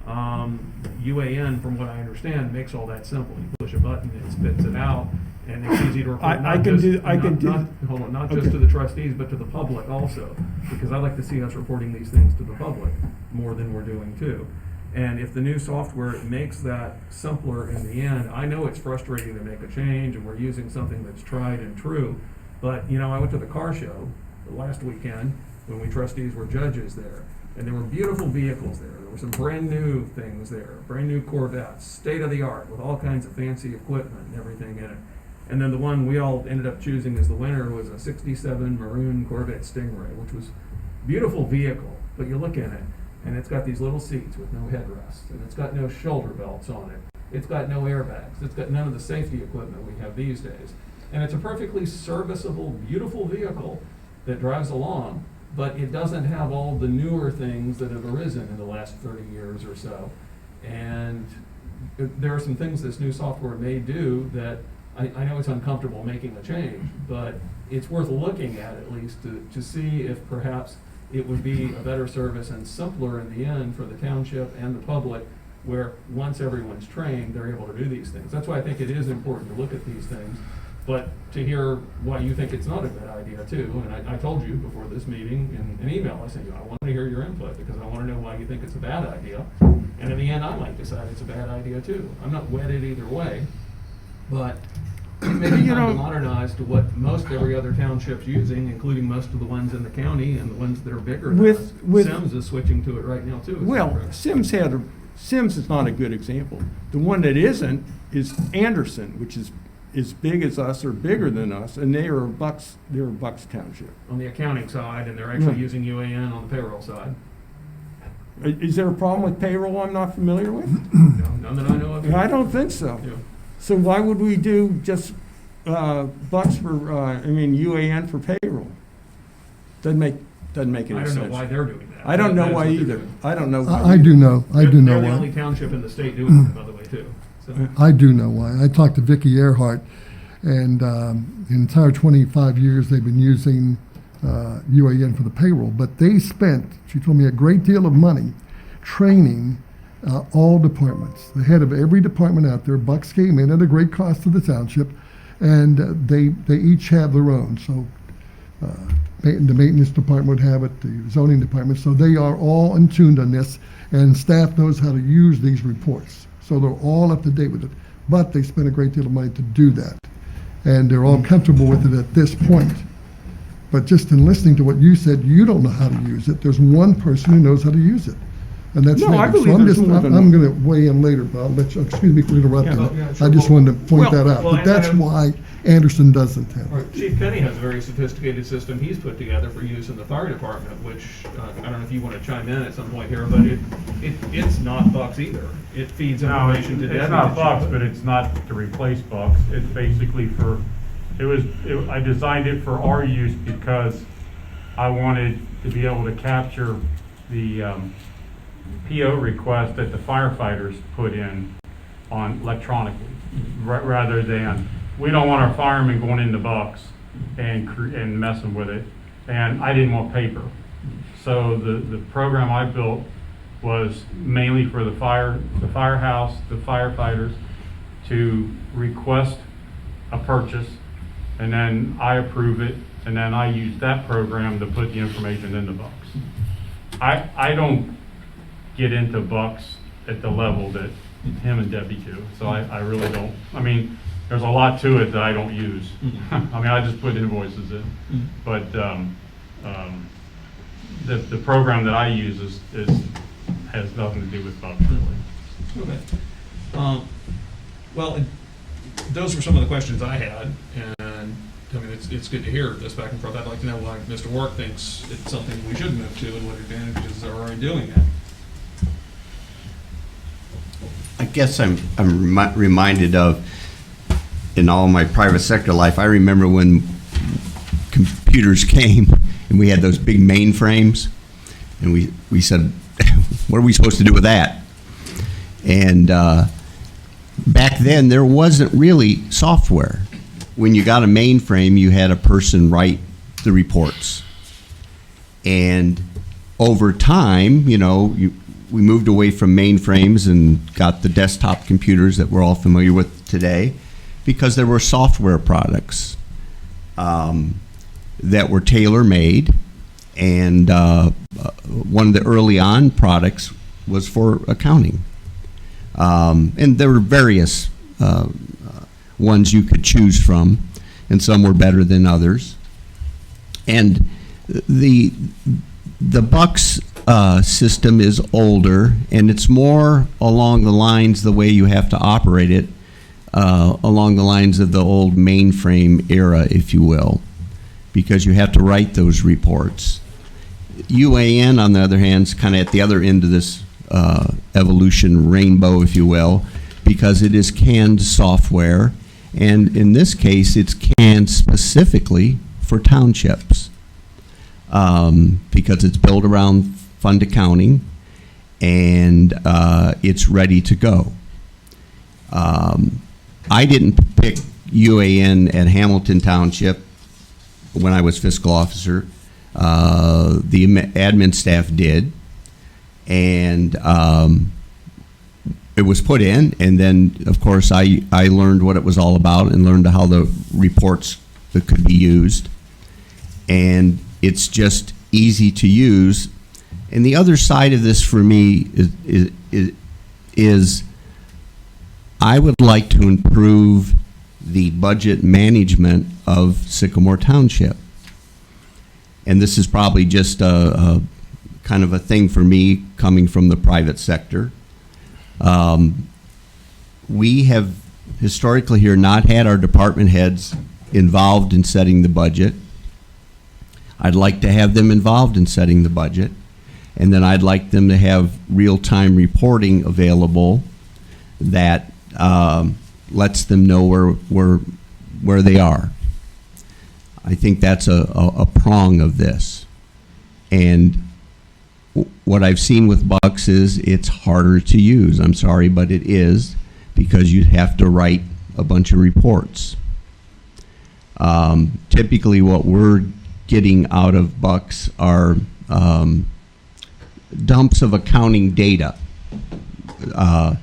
UAN, from what I understand, makes all that simple. You push a button, it spits it out, and it's easy to report. Not just to the trustees, but to the public also, because I like to see us reporting these things to the public more than we're doing too. And if the new software makes that simpler in the end, I know it's frustrating to make a change, and we're using something that's tried and true. But, you know, I went to the car show last weekend when we trustees were judges there, and there were beautiful vehicles there. There were some brand new things there, brand new Corvettes, state of the art, with all kinds of fancy equipment and everything in it. And then the one we all ended up choosing as the winner was a '67 maroon Corvette Stingray, which was a beautiful vehicle. But you look in it, and it's got these little seats with no headrests, and it's got no shoulder belts on it. It's got no airbags. It's got none of the safety equipment we have these days. And it's a perfectly serviceable, beautiful vehicle that drives along, but it doesn't have all the newer things that have arisen in the last 30 years or so. And there are some things this new software may do that I know it's uncomfortable making a change, but it's worth looking at least to see if perhaps it would be a better service and simpler in the end for the township and the public, where once everyone's trained, they're able to do these things. That's why I think it is important to look at these things, but to hear why you think it's not a good idea too. And I told you before this meeting in an email, I said, I want to hear your input because I want to know why you think it's a bad idea. And in the end, I might decide it's a bad idea too. I'm not wedded either way, but maybe time to modernize to what most every other township's using, including most of the ones in the county and the ones that are bigger than us. Sims is switching to it right now too. Well, Sims is not a good example. The one that isn't is Anderson, which is as big as us or bigger than us, and they're Bucks Township. On the accounting side, and they're actually using UAN on the payroll side. Is there a problem with payroll I'm not familiar with? No, none that I know of. I don't think so. Yeah. So why would we do just Bucks for, UAN for payroll? Doesn't make any sense. I don't know why they're doing that. I don't know That is why what they're either. doing. I don't know why. I do know. I do know They're the why. only township in the state doing it, by the way, too. So, I do know why. I talked to Vicki Earhart, and the entire 25 years they've been using UAN for the payroll. But they spent, she told me, a great deal of money training all departments. The head of every department out there, Bucks came in at a great cost to the township, and they each have their own. So the maintenance department would have it, the zoning department. So they are all in tune on this, and staff knows how to use these reports. So they're all up to date with it. But they spent a great deal of money to do that, and they're all comfortable with it at this point. But just in listening to what you said, you don't know how to use it. There's one person who knows how to use it. And that's No, I me. believe So there's more than I'm going to weigh in later, but I'll let you, excuse me for interrupting. Yeah, sure. I just wanted to point that out. well, But that's and- why Anderson doesn't have it. Right. Chief Penny has a very sophisticated system he's put together for use in the fire department, which I don't know if you want to chime in at some point here, but it's not Bucks either. It feeds No, information to Debbie. it's not that Bucks, she- but it's not to replace Bucks. It's basically I designed it for our use because I wanted to be able to capture the PO request that the firefighters put in on electronically, rather than, we don't want our firemen going into Bucks and messing with it, and I didn't want paper. So the program I built was mainly for the firehouse, the firefighters, to request a purchase, and then I approve it, and then I use that program to put the information in the Bucks. I don't get into Bucks at the level that him and Debbie do, so I really don't. I mean, there's a lot to it that I don't use. I mean, I just put invoices in, but the program that I use has nothing to do with Bucks really. Okay. Well, those were some of the questions I had, and I mean, it's good to hear this back and forth. I'd like to know why Mr. Warwick thinks it's something we should move to and what advantages there are in doing that. I guess I'm reminded of, in all my private sector life, I remember when computers came and we had those big mainframes, and we said, what are we supposed to do with that? And back then, there wasn't really software. When you got a mainframe, you had a person write the reports. And over time, we moved away from mainframes and got the desktop computers that we're all familiar with today, because there were software products that were tailor-made. And one of the early on products was for accounting. And there were various ones you could choose from, and some were better than others. And the Bucks system is older, and it's more along the lines, the way you have to operate it, along the lines of the old mainframe era, if you will, because you have to write those reports. UAN, on the other hand, is kind of at the other end of this evolution rainbow, if you will, because it is canned software, and in this case, it's canned specifically for townships, because it's built around fund accounting, and it's ready to go. I didn't pick UAN at Hamilton Township when I was fiscal officer. The admin staff did, and it was put in, and then of course I learned what it was all about and learned how the reports that could be used, and it's just easy to use. And the other side of this for me is I would like to improve the budget management of Sycamore Township. And this is probably just a kind of a thing for me coming from the private sector. We have historically here not had our department heads involved in setting the budget. I'd like to have them involved in setting the budget, and then I'd like them to have real-time reporting available that lets them know where they are. I think that's a prong of this. And what I've seen with Bucks is it's harder to use. I'm sorry, but it is, because you have to write a bunch of reports. Typically what we're getting out of Bucks are dumps of accounting data. But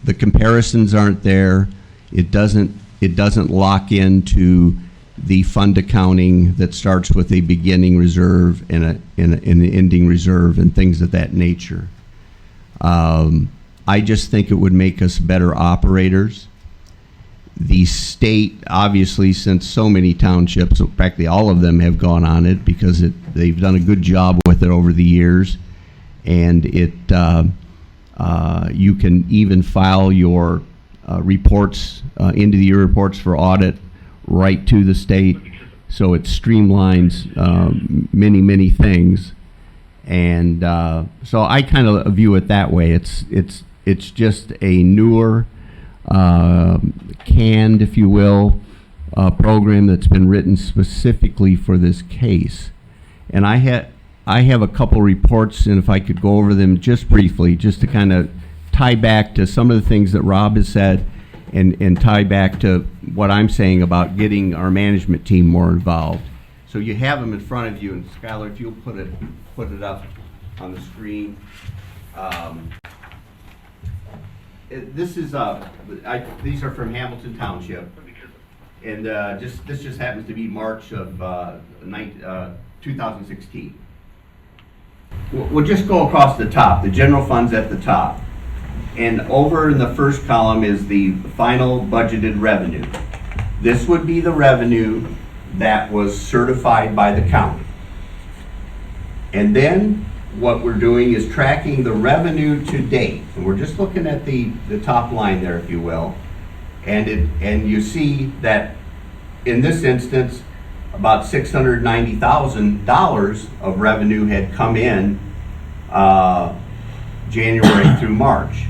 the comparisons aren't there. It doesn't lock into the fund accounting that starts with a beginning reserve and an ending reserve and things of that nature. I just think it would make us better operators. The state, obviously, since so many townships, practically all of them have gone on it because they've done a good job with it over the years, and you can even file your reports into the year reports for audit right to the state, so it streamlines many things. And so I kind of view it that way. It's just a newer, canned, if you will, program that's been written specifically for this case. And I have a couple reports, and if I could go over them just briefly, just to kind of tie back to some of the things that Rob has said, and tie back to what I'm saying about getting our management team more involved. So you have them in front of you, and Skylar, if you'll put it up on the screen. This is these are from Hamilton Township, and this just happens to be March of 2016. We'll just go across the top. The general fund's at the top. And over in the first column is the final budgeted revenue. This would be the revenue that was certified by the county. And then what we're doing is tracking the revenue to date. And we're just looking at the top line there, if you will. And you see that in this instance, about $690,000 of revenue had come in January through March.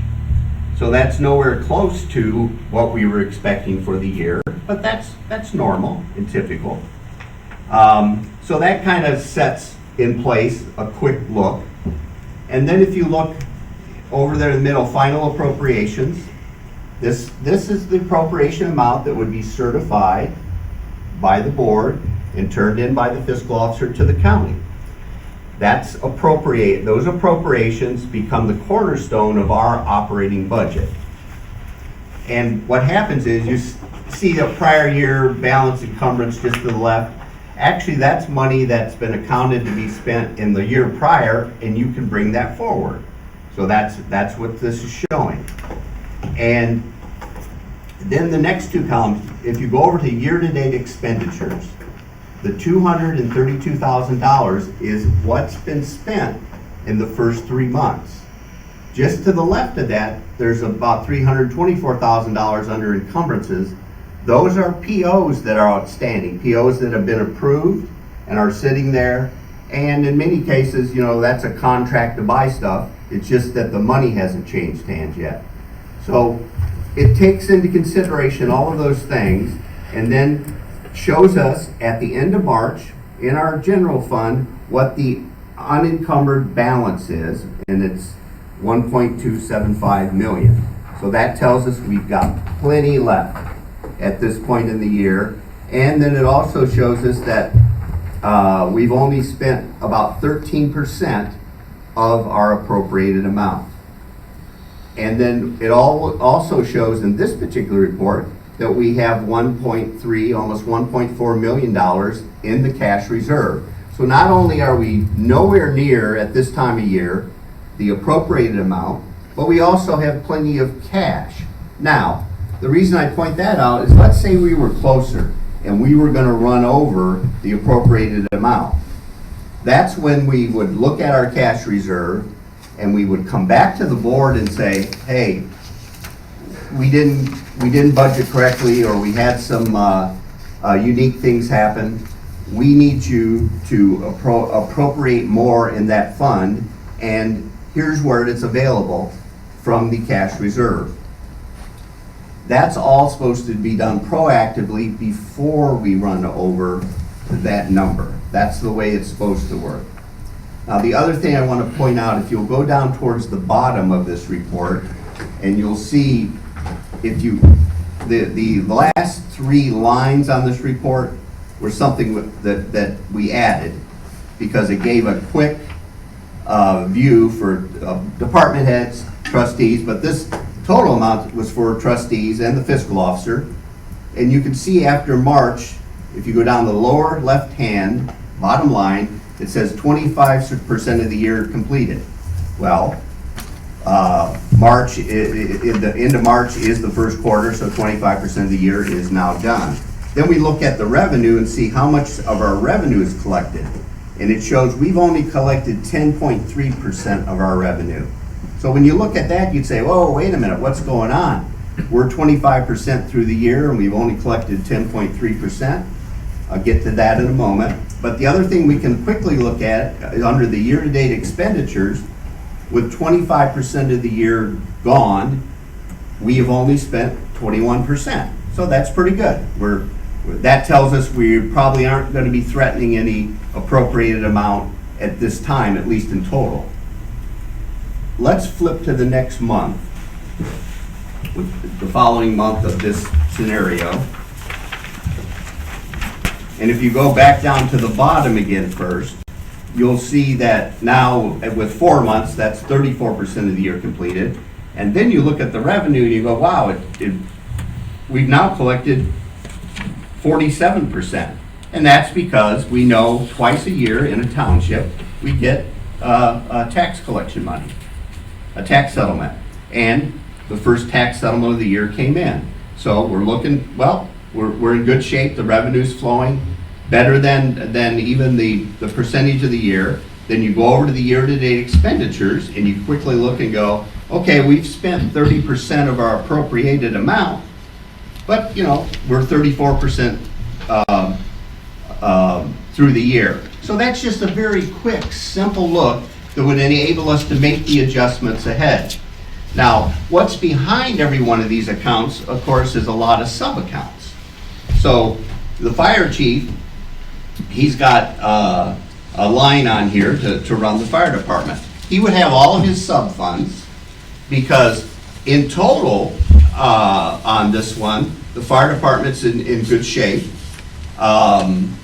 So that's nowhere close to what we were expecting for the year, but that's normal and typical. So that kind of sets in place a quick look. And then if you look over there in the middle, final appropriations, this is the appropriation amount that would be certified by the board and turned in by the fiscal officer to the county. That's those appropriations become the cornerstone of our operating budget. And what happens is you see the prior year balance encumbrance just to the left. Actually, that's money that's been accounted to be spent in the year prior, and you can bring that forward. So that's what this is showing. And then the next two columns, if you go over to year-to-date expenditures, the $232,000 is what's been spent in the first 3 months. Just to the left of that, there's about $324,000 under encumbrances. Those are POs that are outstanding, POs that have been approved and are sitting there. And in many cases, that's a contract to buy stuff. It's just that the money hasn't changed hands yet. So it takes into consideration all of those things and then shows us at the end of March in our general fund what the unencumbered balance is, and it's 1.275 million. So that tells us we've got plenty left at this point in the year. And then it also shows us that we've only spent about 13% of our appropriated amount. And then it also shows in this particular report that we have 1.3, almost $1.4 million in the cash reserve. So not only are we nowhere near at this time of year the appropriated amount, but we also have plenty of cash. Now, the reason I point that out is, let's say we were closer and we were going to run over the appropriated amount. That's when we would look at our cash reserve and we would come back to the board and say, hey, we didn't budget correctly, or we had some unique things happen. We need you to appropriate more in that fund, and here's where it's available from the cash reserve. That's all supposed to be done proactively before we run over that number. That's the way it's supposed to work. Now, the other thing I want to point out, if you'll go down towards the bottom of this report, and you'll see the last 3 lines on this report were something that we added because it gave a quick view for department heads, trustees, but this total amount was for trustees and the fiscal officer. And you can see after March, if you go down the lower left hand, bottom line, it says 25% of the year completed. Well, March, the end of March is the first quarter, so 25% of the year is now done. Then we look at the revenue and see how much of our revenue is collected. And it shows we've only collected 10.3% of our revenue. So when you look at that, you'd say, whoa, wait a minute, what's going on? We're 25% through the year and we've only collected 10.3%. I'll get to that in a moment. But the other thing we can quickly look at is under the year-to-date expenditures, with 25% of the year gone, we have only spent 21%. So that's pretty good. That tells us we probably aren't going to be threatening any appropriated amount at this time, at least in total. Let's flip to the next month, with the following month of this scenario. And if you go back down to the bottom again first, you'll see that now with 4 months, that's 34% of the year completed. And then you look at the revenue and you go, wow, we've now collected 47%. And that's because we know twice a year in a township, we get a tax collection money, a tax settlement. And the first tax settlement of the year came in. So we're looking, well, we're in good shape. The revenue's flowing better than even the percentage of the year. Then you go over to the year-to-date expenditures and you quickly look and go, okay, we've spent 30% of our appropriated amount, but we're 34% through the year. So that's just a very quick, simple look that would enable us to make the adjustments ahead. Now, what's behind every one of these accounts, of course, is a lot of sub-accounts. So the fire chief, he's got a line on here to run the fire department. He would have all of his sub-funds, because in total, on this one, the fire department's in good shape. On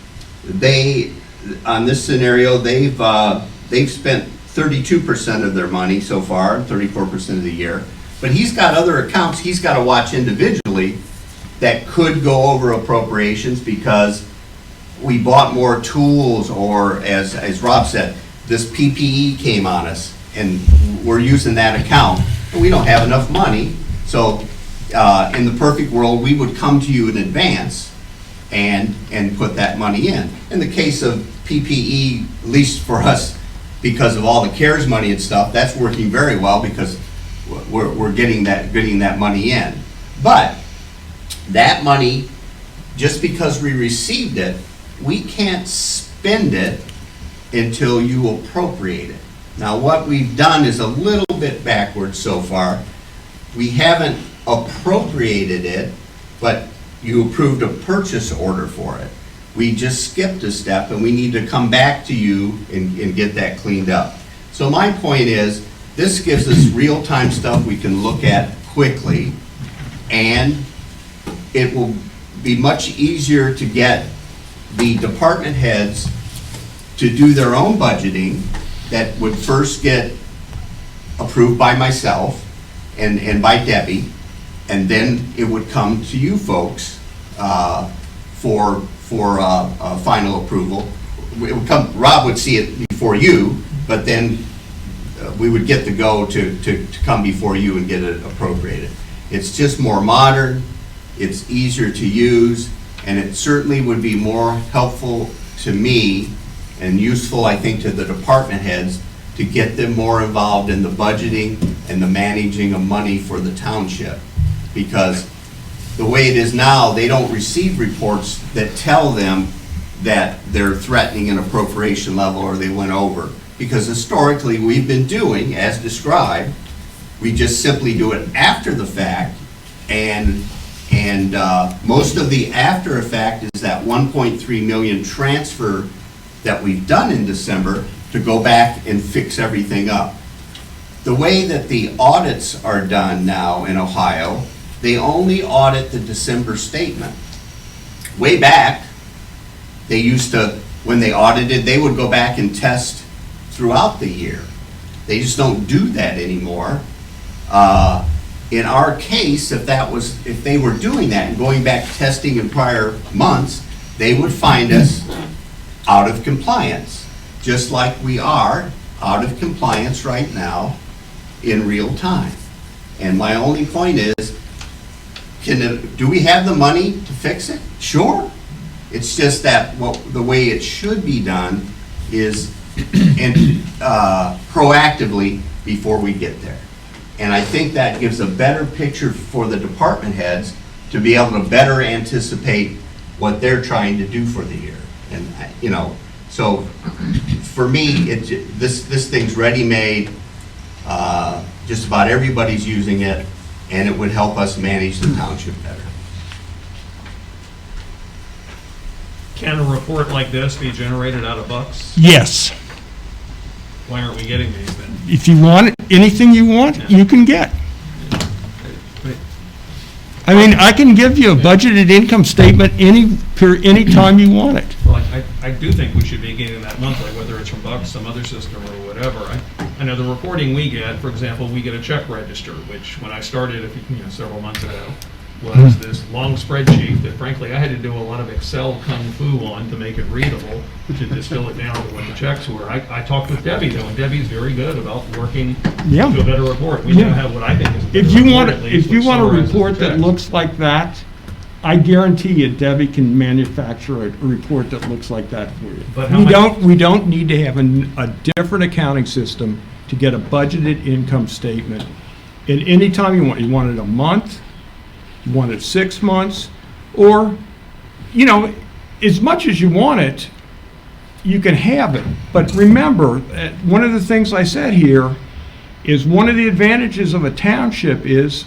this scenario, they've spent 32% of their money so far, 34% of the year. But he's got other accounts he's got to watch individually that could go over appropriations because we bought more tools, or as Rob said, this PPE came on us and we're using that account and we don't have enough money. So in the perfect world, we would come to you in advance and put that money in. In the case of PPE, at least for us, because of all the CARES money and stuff, that's working very well because we're getting that money in. But that money, just because we received it, we can't spend it until you appropriate it. Now, what we've done is a little bit backwards so far. We haven't appropriated it, but you approved a purchase order for it. We just skipped a step and we need to come back to you and get that cleaned up. So my point is, this gives us real-time stuff we can look at quickly, and it will be much easier to get the department heads to do their own budgeting that would first get approved by myself and by Debbie, and then it would come to you folks for final approval. It would come, Rob would see it before you, but then we would get the go to come before you and get it appropriated. It's just more modern, it's easier to use, and it certainly would be more helpful to me and useful, I think, to the department heads to get them more involved in the budgeting and the managing of money for the township. Because the way it is now, they don't receive reports that tell them that they're threatening an appropriation level or they went over. Because historically, we've been doing, as described, we just simply do it after the fact, and most of the after effect is that 1.3 million transfer that we've done in December to go back and fix everything up. The way that the audits are done now in Ohio, they only audit the December statement. Way back, they used to, when they audited, they would go back and test throughout the year. They just don't do that anymore. In our case, if they were doing that and going back testing in prior months, they would find us out of compliance, just like we are out of compliance right now in real time. And my only point is, do we have the money to fix it? Sure. It's just that the way it should be done is proactively before we get there. And I think that gives a better picture for the department heads to be able to better anticipate what they're trying to do for the year. And so for me, this thing's ready-made. Just about everybody's using it, and it would help us manage the township better. Can a report like this be generated out of bucks? Yes. Why aren't we getting these then? If you want anything you want, you can get. I mean, I can give you a budgeted income statement any time you want it. Well, I do think we should be getting that monthly, whether it's from Bucks, some other system, or whatever. I know the reporting we get, for example, we get a check register, which when I started several months ago, was this long spreadsheet that frankly I had to do a lot of Excel kung fu on to make it readable, to distill it down to what the checks were. I talked with Debbie though, and Debbie's very good about working to a better report. We now have what I think is a better report, at least, if you which want a summarizes report the that checks. looks like that, I guarantee you Debbie can manufacture a report that looks like that for you. But how We don't need to have a different accounting system to get a budgeted income statement. And any time you want it a month, you want it 6 months, or, as much as you want it, you can have it. But remember, one of the things I said here is one of the advantages of a township is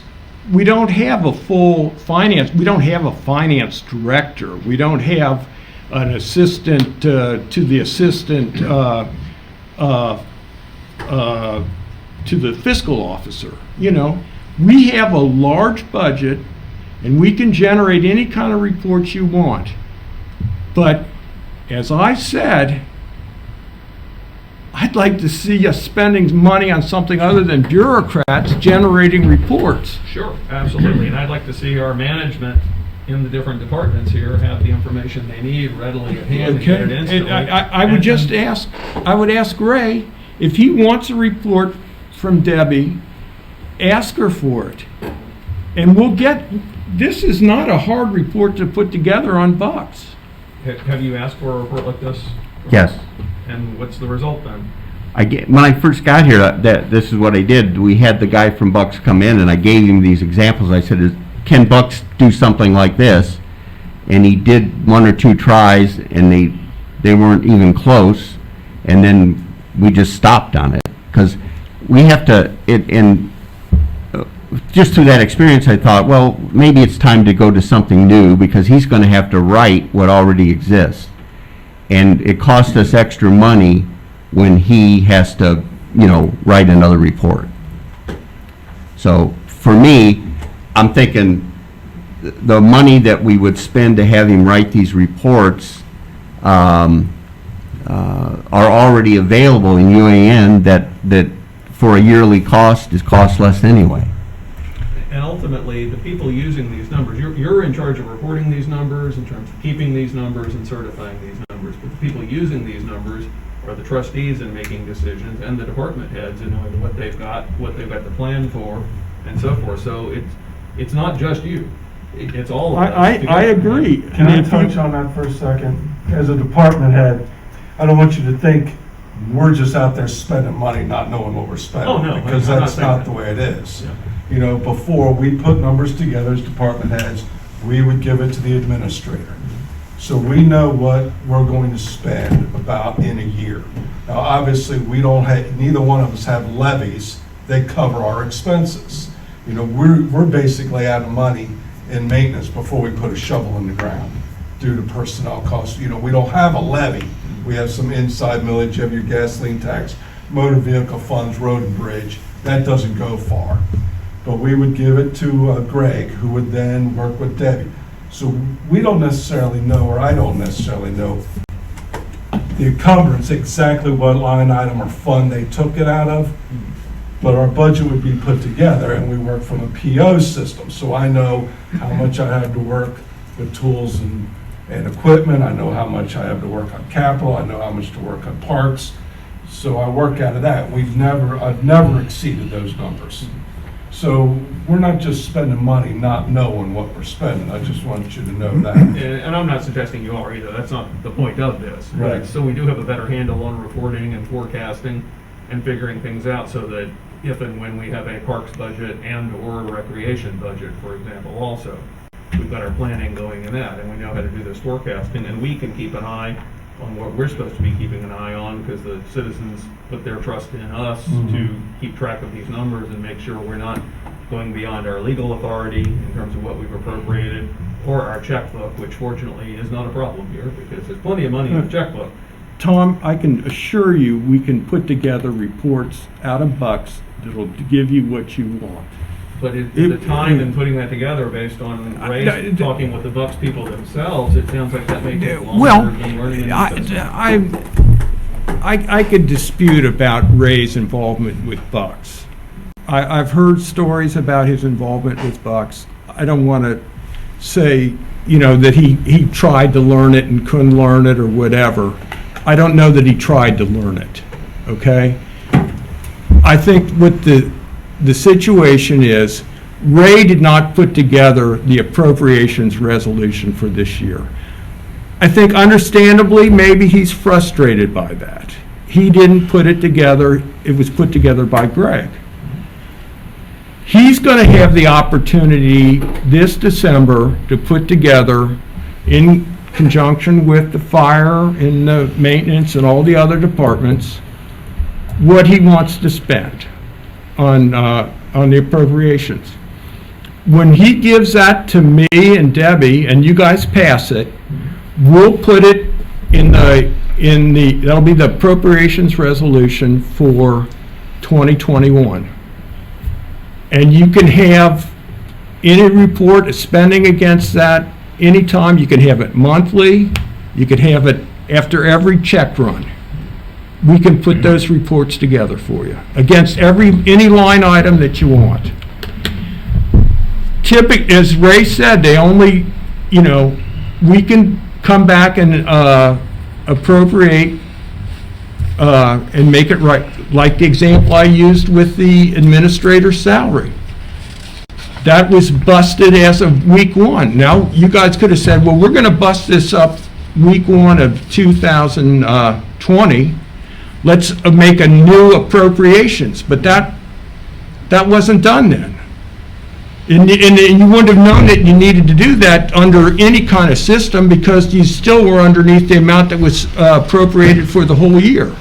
we don't have a full finance, we don't have a finance director. We don't have an assistant to the assistant to the fiscal officer. You know, we have a large budget and we can generate any kind of reports you want. But as I said, I'd like to see us spending money on something other than bureaucrats generating reports. Sure, absolutely, and I'd like to see our management in the different departments here have the information they need readily at hand and get it Okay, instantly. and I would just ask, I would ask Ray, if he wants a report from Debbie, ask her for it. And we'll get, this is not a hard report to put together on bucks. Have you asked for a report like this? Yes. And what's the result then? When I first got here, this is what I did. We had the guy from Bucks come in, and I gave him these examples. I said, can Bucks do something like this? And he did one or two tries, and they weren't even close. And then we just stopped on it, because we have to, just through that experience, I thought, well, maybe it's time to go to something new, because he's going to have to write what already exists. And it costs us extra money when he has to, write another report. So for me, I'm thinking the money that we would spend to have him write these reports are already available in UAN that for a yearly cost is cost less anyway. And ultimately, the people using these numbers, you're in charge of reporting these numbers, in terms of keeping these numbers and certifying these numbers, but the people using these numbers are the trustees in making decisions and the department heads in knowing what they've got the plan for, and so forth. So it's not just you, it's all of us. I agree. Can I touch on that for a second? As a department head, I don't want you to think we're just out there spending money not knowing what we're spending. Oh, no, because I'm not that's saying not that. the way it is. Yeah. Before we put numbers together as department heads, we would give it to the administrator. So we know what we're going to spend about in a year. Now, obviously, neither one of us have levies that cover our expenses. We're basically out of money in maintenance before we put a shovel in the ground due to personnel costs. We don't have a levy. We have some inside millage, you have your gasoline tax, motor vehicle funds, road and bridge. That doesn't go far. But we would give it to Greg, who would then work with Debbie. So we don't necessarily know, or I don't necessarily know, the encumbrance, exactly what line item or fund they took it out of. But our budget would be put together, and we work from a PO system. So I know how much I have to work with tools and equipment. I know how much I have to work on capital. I know how much to work on parks. So I work out of that. I've never exceeded those numbers. So we're not just spending money not knowing what we're spending. I just want you to know that. And I'm not suggesting you are either, that's not the point of this. Right. So we do have a better handle on reporting and forecasting and figuring things out, so that if and when we have a parks budget and/or a recreation budget, for example, also, we've got our planning going in that, and we know how to do this forecasting, and we can keep an eye on what we're supposed to be keeping an eye on, because the citizens put their trust in us to keep track of these numbers and make sure we're not going beyond our legal authority in terms of what we've appropriated, or our checkbook, which fortunately is not a problem here, because there's plenty of money in the checkbook. Tom, I can assure you, we can put together reports out of bucks that'll give you what you want. But the time in putting that together, based on Ray talking with the Bucks people themselves, it sounds like that may take longer than learning a new system. I could dispute about Ray's involvement with Bucks. I've heard stories about his involvement with Bucks. I don't want to say, that he tried to learn it and couldn't learn it or whatever. I don't know that he tried to learn it, okay? I think what the situation is, Ray did not put together the appropriations resolution for this year. I think understandably, maybe he's frustrated by that. He didn't put it together, it was put together by Greg. He's going to have the opportunity this December to put together in conjunction with the fire and the maintenance and all the other departments, what he wants to spend on the appropriations. When he gives that to me and Debbie, and you guys pass it, we'll put it in the, that'll be the appropriations resolution for 2021. And you can have any report of spending against that anytime. You can have it monthly, you can have it after every check run. We can put those reports together for you against any line item that you want. As Ray said, they only, we can come back and appropriate and make it right, like the example I used with the administrator's salary. That was busted as of week 1. Now, you guys could have said, well, we're going to bust this up week 1 of 2020. Let's make a new appropriations. But that wasn't done then. And you wouldn't have known that you needed to do that under any kind of system because you still were underneath the amount that was appropriated for the whole year.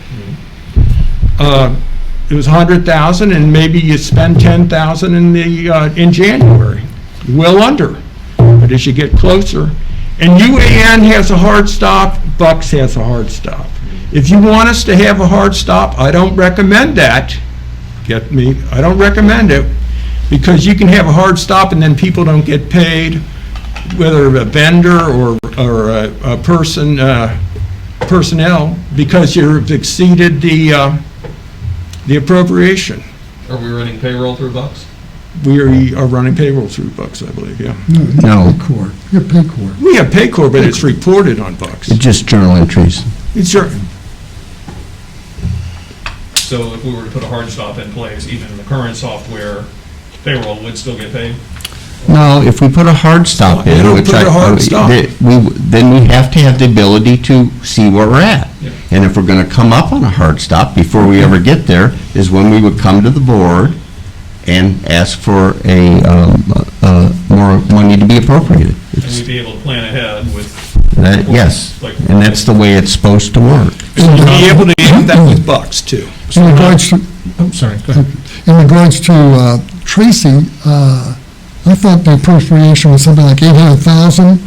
It was 100,000, and maybe you spend 10,000 in January, well under. But as you get closer, and UAN has a hard stop, Bucks has a hard stop. If you want us to have a hard stop, I don't recommend that. Get me? I don't recommend it because you can have a hard stop and then people don't get paid, whether a vendor or a personnel, because you've exceeded the appropriation. Are we running payroll through Bucks? We are running payroll through Bucks, I believe, yeah. No. Paycor. You have Paycor. We have Paycor, but it's reported on Bucks. It's just journal entries. It's your, So if we were to put a hard stop in place, even in the current software, payroll would still get paid? No, if we put a hard stop in, It'll which put a hard stop. then we have to have the ability to see where we're at. Yeah. And if we're going to come up on a hard stop before we ever get there, is when we would come to the board and ask for more money to be appropriated. And we'd be able to plan ahead with... Yes, and that's the way it's supposed to work. we'll be able to have that with Bucks, too. In regards to, Sorry, go ahead. in regards to Tracy, I thought the appropriation was something like 800,000, and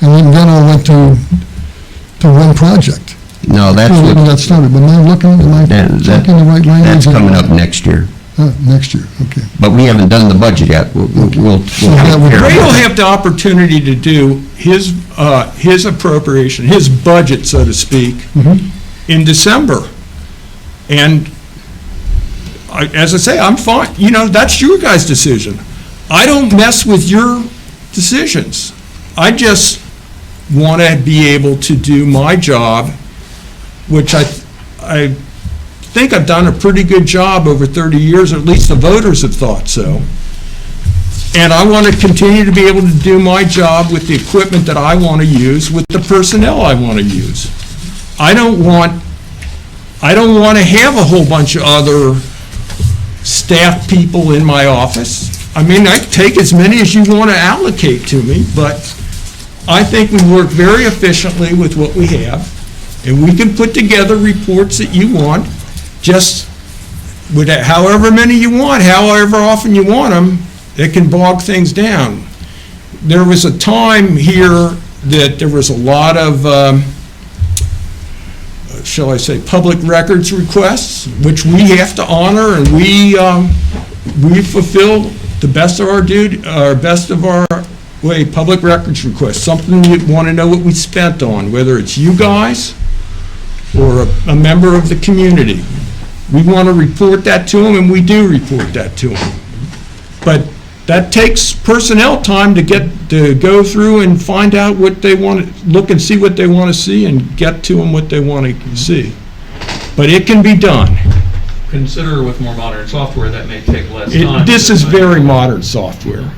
then that all went to one project. No, that's Before we what, got started. Am I checking the right language? that's coming up next year. Next year, okay. But we haven't done the budget yet. We'll take care of Ray will it. have the opportunity to do his appropriation, his budget, so to speak, in December. And as I say, I'm fine. That's your guys' decision. I don't mess with your decisions. I just want to be able to do my job, which I think I've done a pretty good job over 30 years, or at least the voters have thought so. And I want to continue to be able to do my job with the equipment that I want to use, with the personnel I want to use. I don't want to have a whole bunch of other staff people in my office. I mean, I take as many as you want to allocate to me, but I think we work very efficiently with what we have, and we can put together reports that you want, just with however many you want, however often you want them. It can bog things down. There was a time here that there was a lot of, shall I say, public records requests, which we have to honor, and we fulfill the best of our duty, best of our way, public records requests, something you want to know what we spent on, whether it's you guys or a member of the community. We want to report that to them, and we do report that to them. But that takes personnel time to go through and find out what they want to, look and see what they want to see and get to them what they want to see. But it can be done. Consider with more modern software, that may take less time. This is very modern software.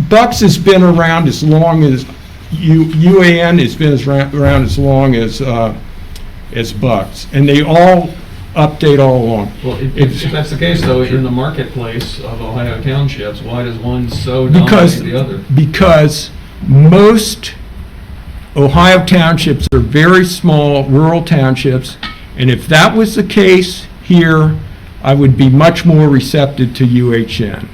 Bucks has been around as long as, UAN has been around as long as Bucks, and they all update all along. Well, if that's the case, though, in the marketplace of Ohio Townships, why does one so dominate the other? Because most Ohio townships are very small, rural townships, and if that was the case here, I would be much more receptive to UAN.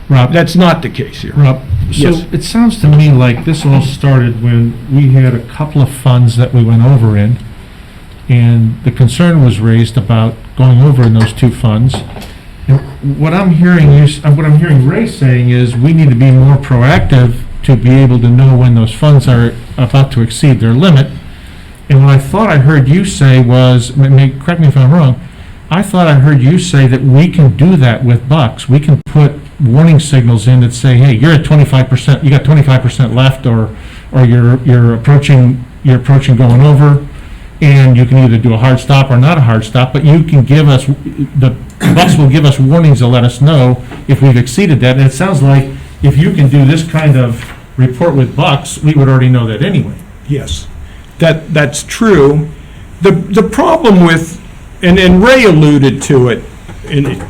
Rob, That's not the case here. Rob, so Yes. it sounds to me like this all started when we had a couple of funds that we went over in, and the concern was raised about going over in those two funds. And what I'm hearing Ray saying is we need to be more proactive to be able to know when those funds are about to exceed their limit. And what I thought I heard you say was, correct me if I'm wrong, I thought I heard you say that we can do that with bucks. We can put warning signals in that say, hey, you're at 25%, you got 25% left, or you're approaching going over, and you can either do a hard stop or not a hard stop, but you can give us, the bucks will give us warnings to let us know if we've exceeded that. And it sounds like if you can do this kind of report with bucks, we would already know that anyway. Yes, that's true. The problem with, and Ray alluded to it, and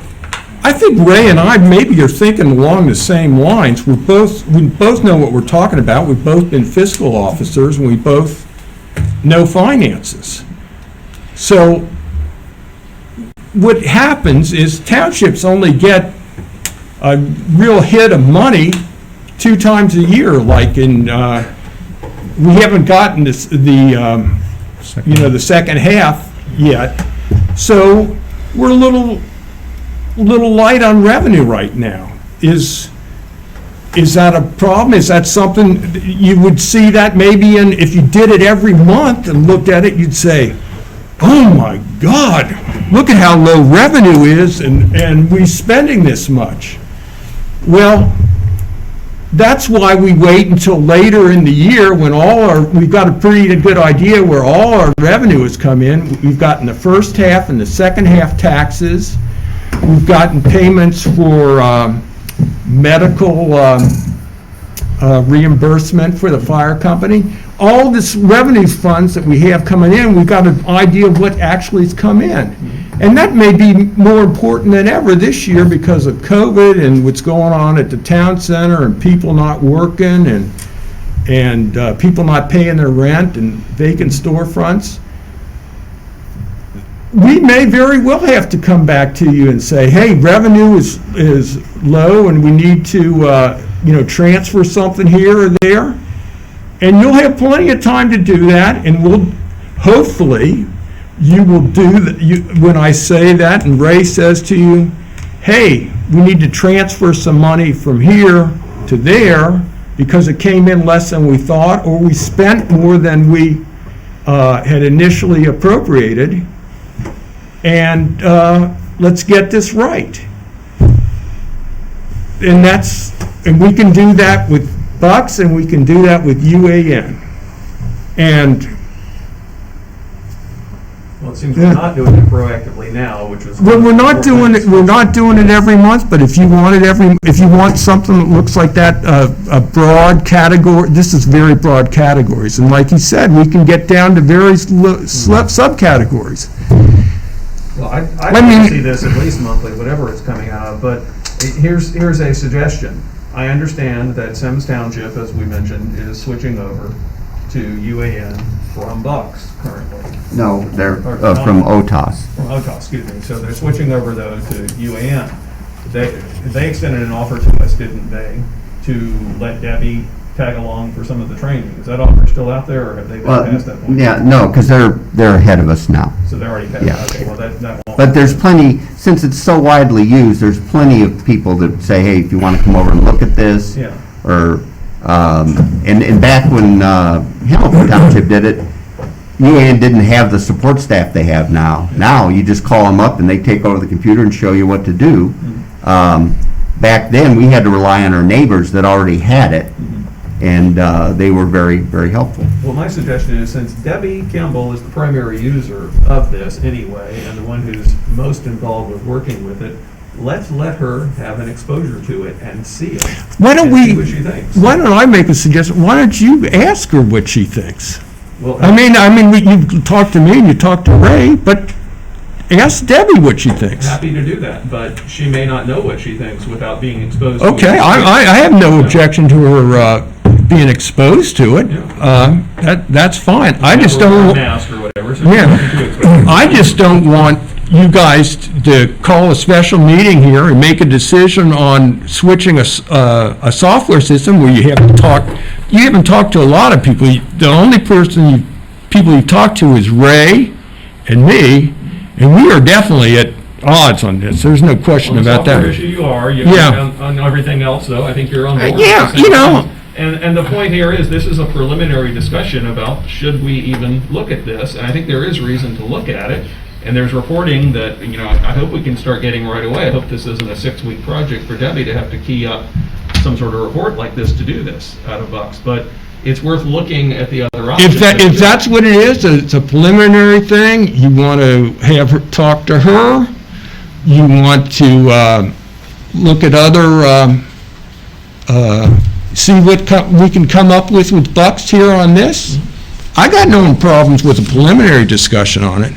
I think Ray and I maybe are thinking along the same lines. We both know what we're talking about. We've both been fiscal officers, and we both know finances. So what happens is townships only get a real hit of money 2 times a year, like in, we haven't gotten the second half yet. So we're a little light on revenue right now. Is that a problem? Is that something, you would see that maybe if you did it every month and looked at it, you'd say, oh my God, look at how low revenue is and we're spending this much. Well, that's why we wait until later in the year when we've got a pretty good idea where all our revenue has come in. We've gotten the first half and the second half taxes. We've gotten payments for medical reimbursement for the fire company. All this revenue funds that we have coming in, we've got an idea of what actually has come in. And that may be more important than ever this year because of COVID and what's going on at the town center and people not working and people not paying their rent and vacant storefronts. We may very well have to come back to you and say, hey, revenue is low and we need to transfer something here or there. And you'll have plenty of time to do that, and we'll hopefully you will do that. When I say that and Ray says to you, hey, we need to transfer some money from here to there because it came in less than we thought, or we spent more than we had initially appropriated, and let's get this right. And we can do that with bucks, and we can do that with UAN. And Well, it seems we're not doing it proactively now, which was. well, we're not doing it every month, but if you want something that looks like that, a broad category, this is very broad categories, and like you said, we can get down to various subcategories. Well, I'd like to see this at least monthly, whatever it's coming out of, but here's a suggestion. I understand that Sims Township, as we mentioned, is switching over to UAN from bucks currently. No, they're from OTOS. From OTOS, excuse me. So they're switching over though to UAN. They extended an offer to us, didn't they, to let Debbie tag along for some of the training. Is that offer still out there, or have they been past that point? Yeah, no, because they're ahead of us now. So they're already past. Yeah. Okay, well that won't. But there's plenty, since it's so widely used, there's plenty of people that say, hey, if you want to come over and look at this. Yeah. Or, and back when Hamilton Township did it, UAN didn't have the support staff they have now. Now you just call them up and they take over the computer and show you what to do. Back then, we had to rely on our neighbors that already had it. And they were very, very helpful. Well, my suggestion is, since Debbie Kimball is the primary user of this anyway, and the one who's most involved with working with it, let's let her have an exposure to it and see it. Why don't see what she thinks. Why don't I make a suggestion? Why don't you ask her what she thinks? Well, you talk to me and you talk to Ray, but ask Debbie what she thinks. Happy to do that, but she may not know what she thinks without being exposed to it. Okay, I have no objection to her being exposed to it. That's fine. I just don't. Mask or whatever. So Yeah, I just don't want you guys to call a special meeting here and make a decision on switching a software system where you haven't talked to a lot of people. The only people you've talked to is Ray and me, and we are definitely at odds on this. There's no question about that. On the software issue you are. Yeah. On everything else, though, I think you're on board. Yeah, you know. And the point here is, this is a preliminary discussion about should we even look at this, and I think there is reason to look at it. And there's reporting that, I hope we can start getting right away. I hope this isn't a 6-week project for Debbie to have to key up some sort of report like this to do this out of bucks. But it's worth looking at the other options. If that's what it is, it's a preliminary thing, you want to have her talk to her, you want to look at other, see what we can come up with bucks here on this. I got no problems with a preliminary discussion on it.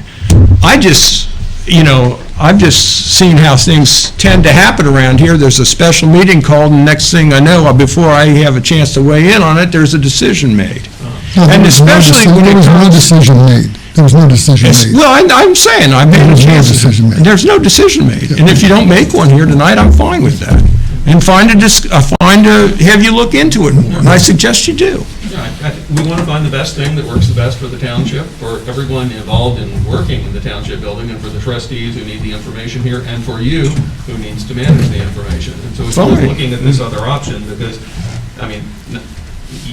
I've just seen how things tend to happen around here. There's a special meeting called, and next thing I know, before I have a chance to weigh in on it, there's a decision made. And especially when there was no decision made. There was no decision made. Well, I'm saying, I've made a chance. There's no decision made. And if you don't make one here tonight, I'm fine with that. And have you look into it more, and I suggest you do. We want to find the best thing that works the best for the township, for everyone involved in working in the township building, and for the trustees who need the information here, and for you who needs to manage the information. And so it's worth looking at this other option, because,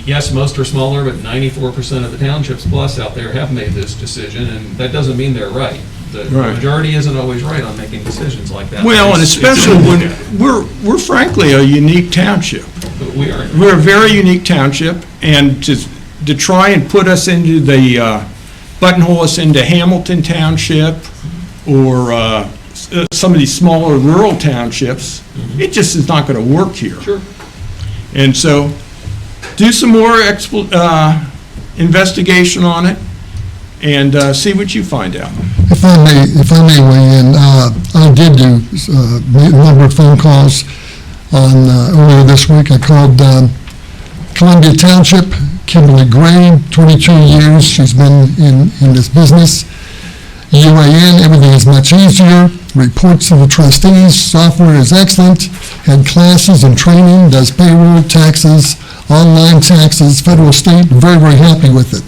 yes, most are smaller, but 94% of the townships plus out there have made this decision, and that doesn't mean they're right. The majority isn't always right on making decisions like that. Well, and especially when we're frankly a unique township. We are. We're a very unique township, and to try and put us into the, buttonhole us into Hamilton Township or some of these smaller rural townships, it just is not going to work here. Sure. And so, do some more investigation on it, and see what you find out. If I may weigh in, I did do a number of phone calls on earlier this week. I called Columbia Township, Kimberly Gray, 22 years. She's been in this business. UAN, everything is much easier. Reports to the trustees. Software is excellent. Had classes and training. Does payroll, taxes, online taxes, federal, state. Very, very happy with it.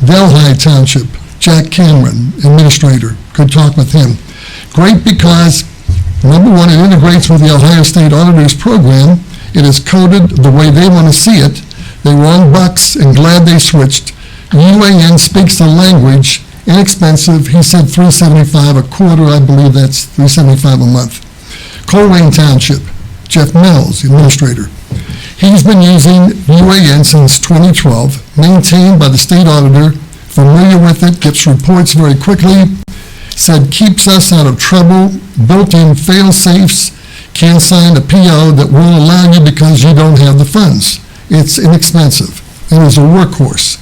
Delhi Township, Jack Cameron, administrator. Could talk with him. Great because, number one, it integrates with the Ohio State Auditors Program. It is coded the way they want to see it. They were on bucks and glad they switched. UAN speaks the language, inexpensive. He said $375 a quarter. I believe that's $375 a month. Colwyn Township, Jeff Mills, administrator. He's been using UAN since 2012, maintained by the state auditor, familiar with it, gets reports very quickly, said keeps us out of trouble, built-in fail-safes, can sign a PO that won't allow you because you don't have the funds. It's inexpensive. It is a workhorse.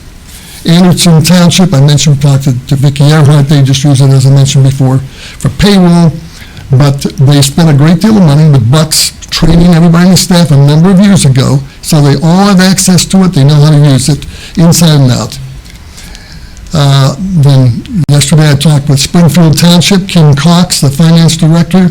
Anderson Township, I mentioned, talked to Vicki Earhart, they just use it, as I mentioned before, for payroll, but they spent a great deal of money with bucks training everybody in the staff a number of years ago, so they all have access to it, they know how to use it inside and out. Then yesterday I talked with Springfield Township, Kim Cox, the finance director.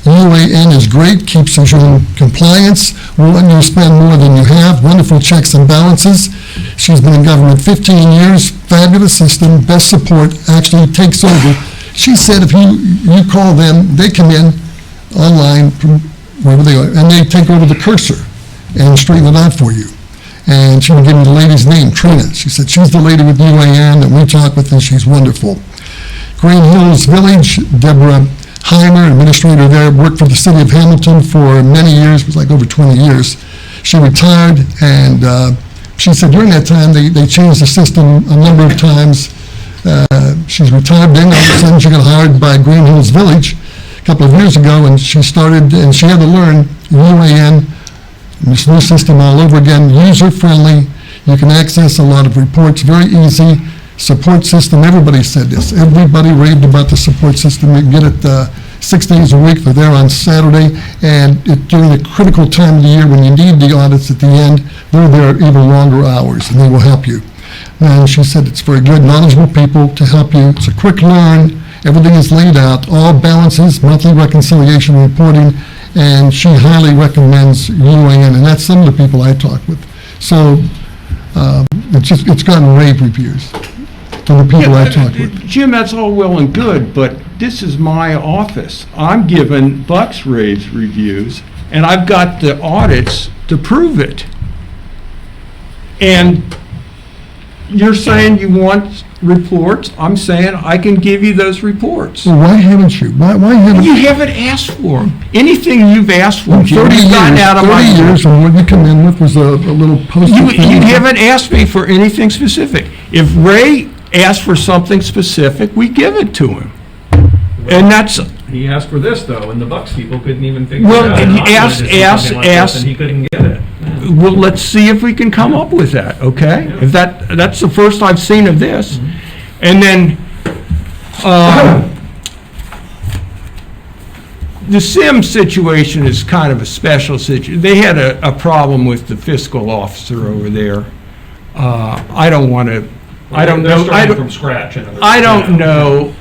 UAN is great, keeps you in compliance, won't let you spend more than you have, wonderful checks and balances. She's been in government 15 years, fabulous system, best support, actually takes over. She said if you call them, they come in online from wherever they are, and they take over the cursor and straighten it out for you. And she would give me the lady's name, Trina. She said she's the lady with UAN that we talk with, and she's wonderful. Green Hills Village, Deborah Heimer, administrator there, worked for the city of Hamilton for many years, it was like over 20 years. She retired, and she said during that time they changed the system a number of times. She's retired, then all of a sudden she got hired by Green Hills Village a couple of years ago, and she started, and she had to learn UAN, this new system all over again, user-friendly. You can access a lot of reports very easy. Support system, everybody said this. Everybody raved about the support system. You get it 6 days a week. They're there on Saturday, and during the critical time of the year when you need the audits at the end, they're there even longer hours, and they will help you. And she said it's very good, knowledgeable people to help you. It's a quick learn. Everything is laid out, all balances, monthly reconciliation reporting, and she highly recommends UAN, and that's some of the people I talk with. So it's gotten rave reviews from the people I talk with. Jim, that's all well and good, but this is my office. I'm giving Buck's rave reviews, and I've got the audits to prove it. And you're saying you want reports. I'm saying I can give you those reports. Well, why haven't you? Why haven't You haven't asked for them. Anything you've asked for, In Jim, 30 you've gotten years, out of my 30 years, and what you come in with was a little post-it You thing. haven't asked me for anything specific. If Ray asks for something specific, we give it to him. And that's, He asked for this, though, and the Bucks people couldn't even figure Well, it out. and he I wanted to asked- see something like this, asked- And he couldn't get it. well, let's see if we can come up with that, okay? If that's the first I've seen of this. And then, the Sims situation is kind of a special situation. They had a problem with the fiscal officer over there. I don't want to, I don't They're know. starting from scratch. in other words. I don't Yeah. know,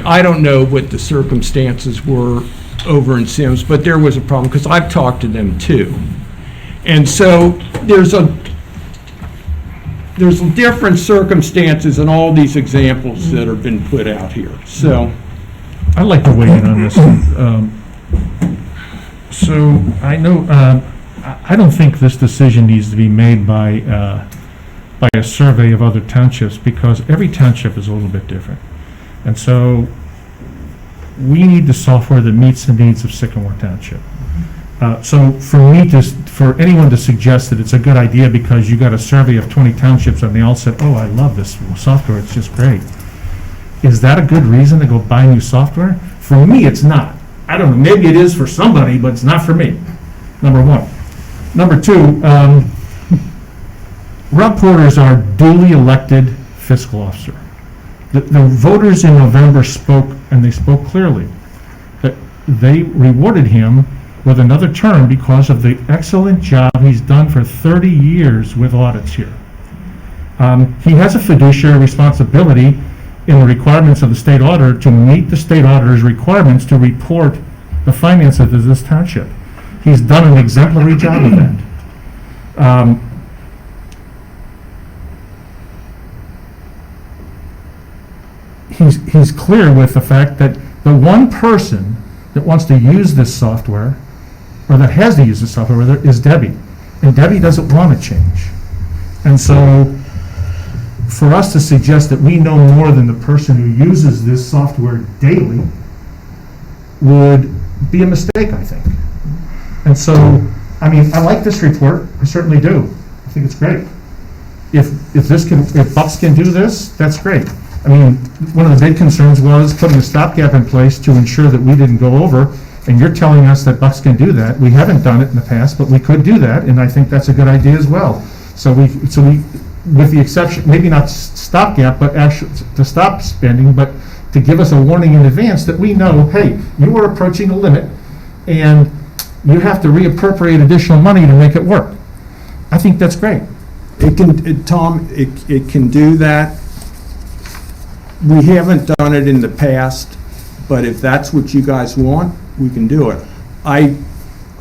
I don't know what the circumstances were over in Sims, but there was a problem, because I've talked to them too. And so there's different circumstances in all these examples that have been put out here, so. I'd like to weigh in on this. So I know, I don't think this decision needs to be made by a survey of other townships, because every township is a little bit different. And so we need the software that meets the needs of Sycamore Township. So for anyone to suggest that it's a good idea because you got a survey of 20 townships and they all said, oh, I love this software, it's just great. Is that a good reason to go buy new software? For me, it's not. I don't know, maybe it is for somebody, but it's not for me, number one. Number two, Rob Porter is our duly elected fiscal officer. The voters in November spoke, and they spoke clearly, that they rewarded him with another term because of the excellent job he's done for 30 years with audits here. He has a fiduciary responsibility in the requirements of the state auditor to meet the state auditor's requirements to report the finances of this township. He's done an exemplary job of that. He's clear with the fact that the one person that wants to use this software, or that has to use this software, rather, is Debbie. And Debbie doesn't want to change. And so, for us to suggest that we know more than the person who uses this software daily would be a mistake, I think. And so, I mean, I like this report, I certainly do. I think it's great. If Bucks can do this, that's great. I mean, one of the big concerns was putting a stopgap in place to ensure that we didn't go over, and you're telling us that Bucks can do that. We haven't done it in the past, but we could do that, and I think that's a good idea as well. So we, with the exception, maybe not stopgap, but actually to stop spending, but to give us a warning in advance that we know, hey, you are approaching a limit, and you have to reappropriate additional money to make it work. I think that's great. Tom, it can do that. We haven't done it in the past, but if that's what you guys want, we can do it. I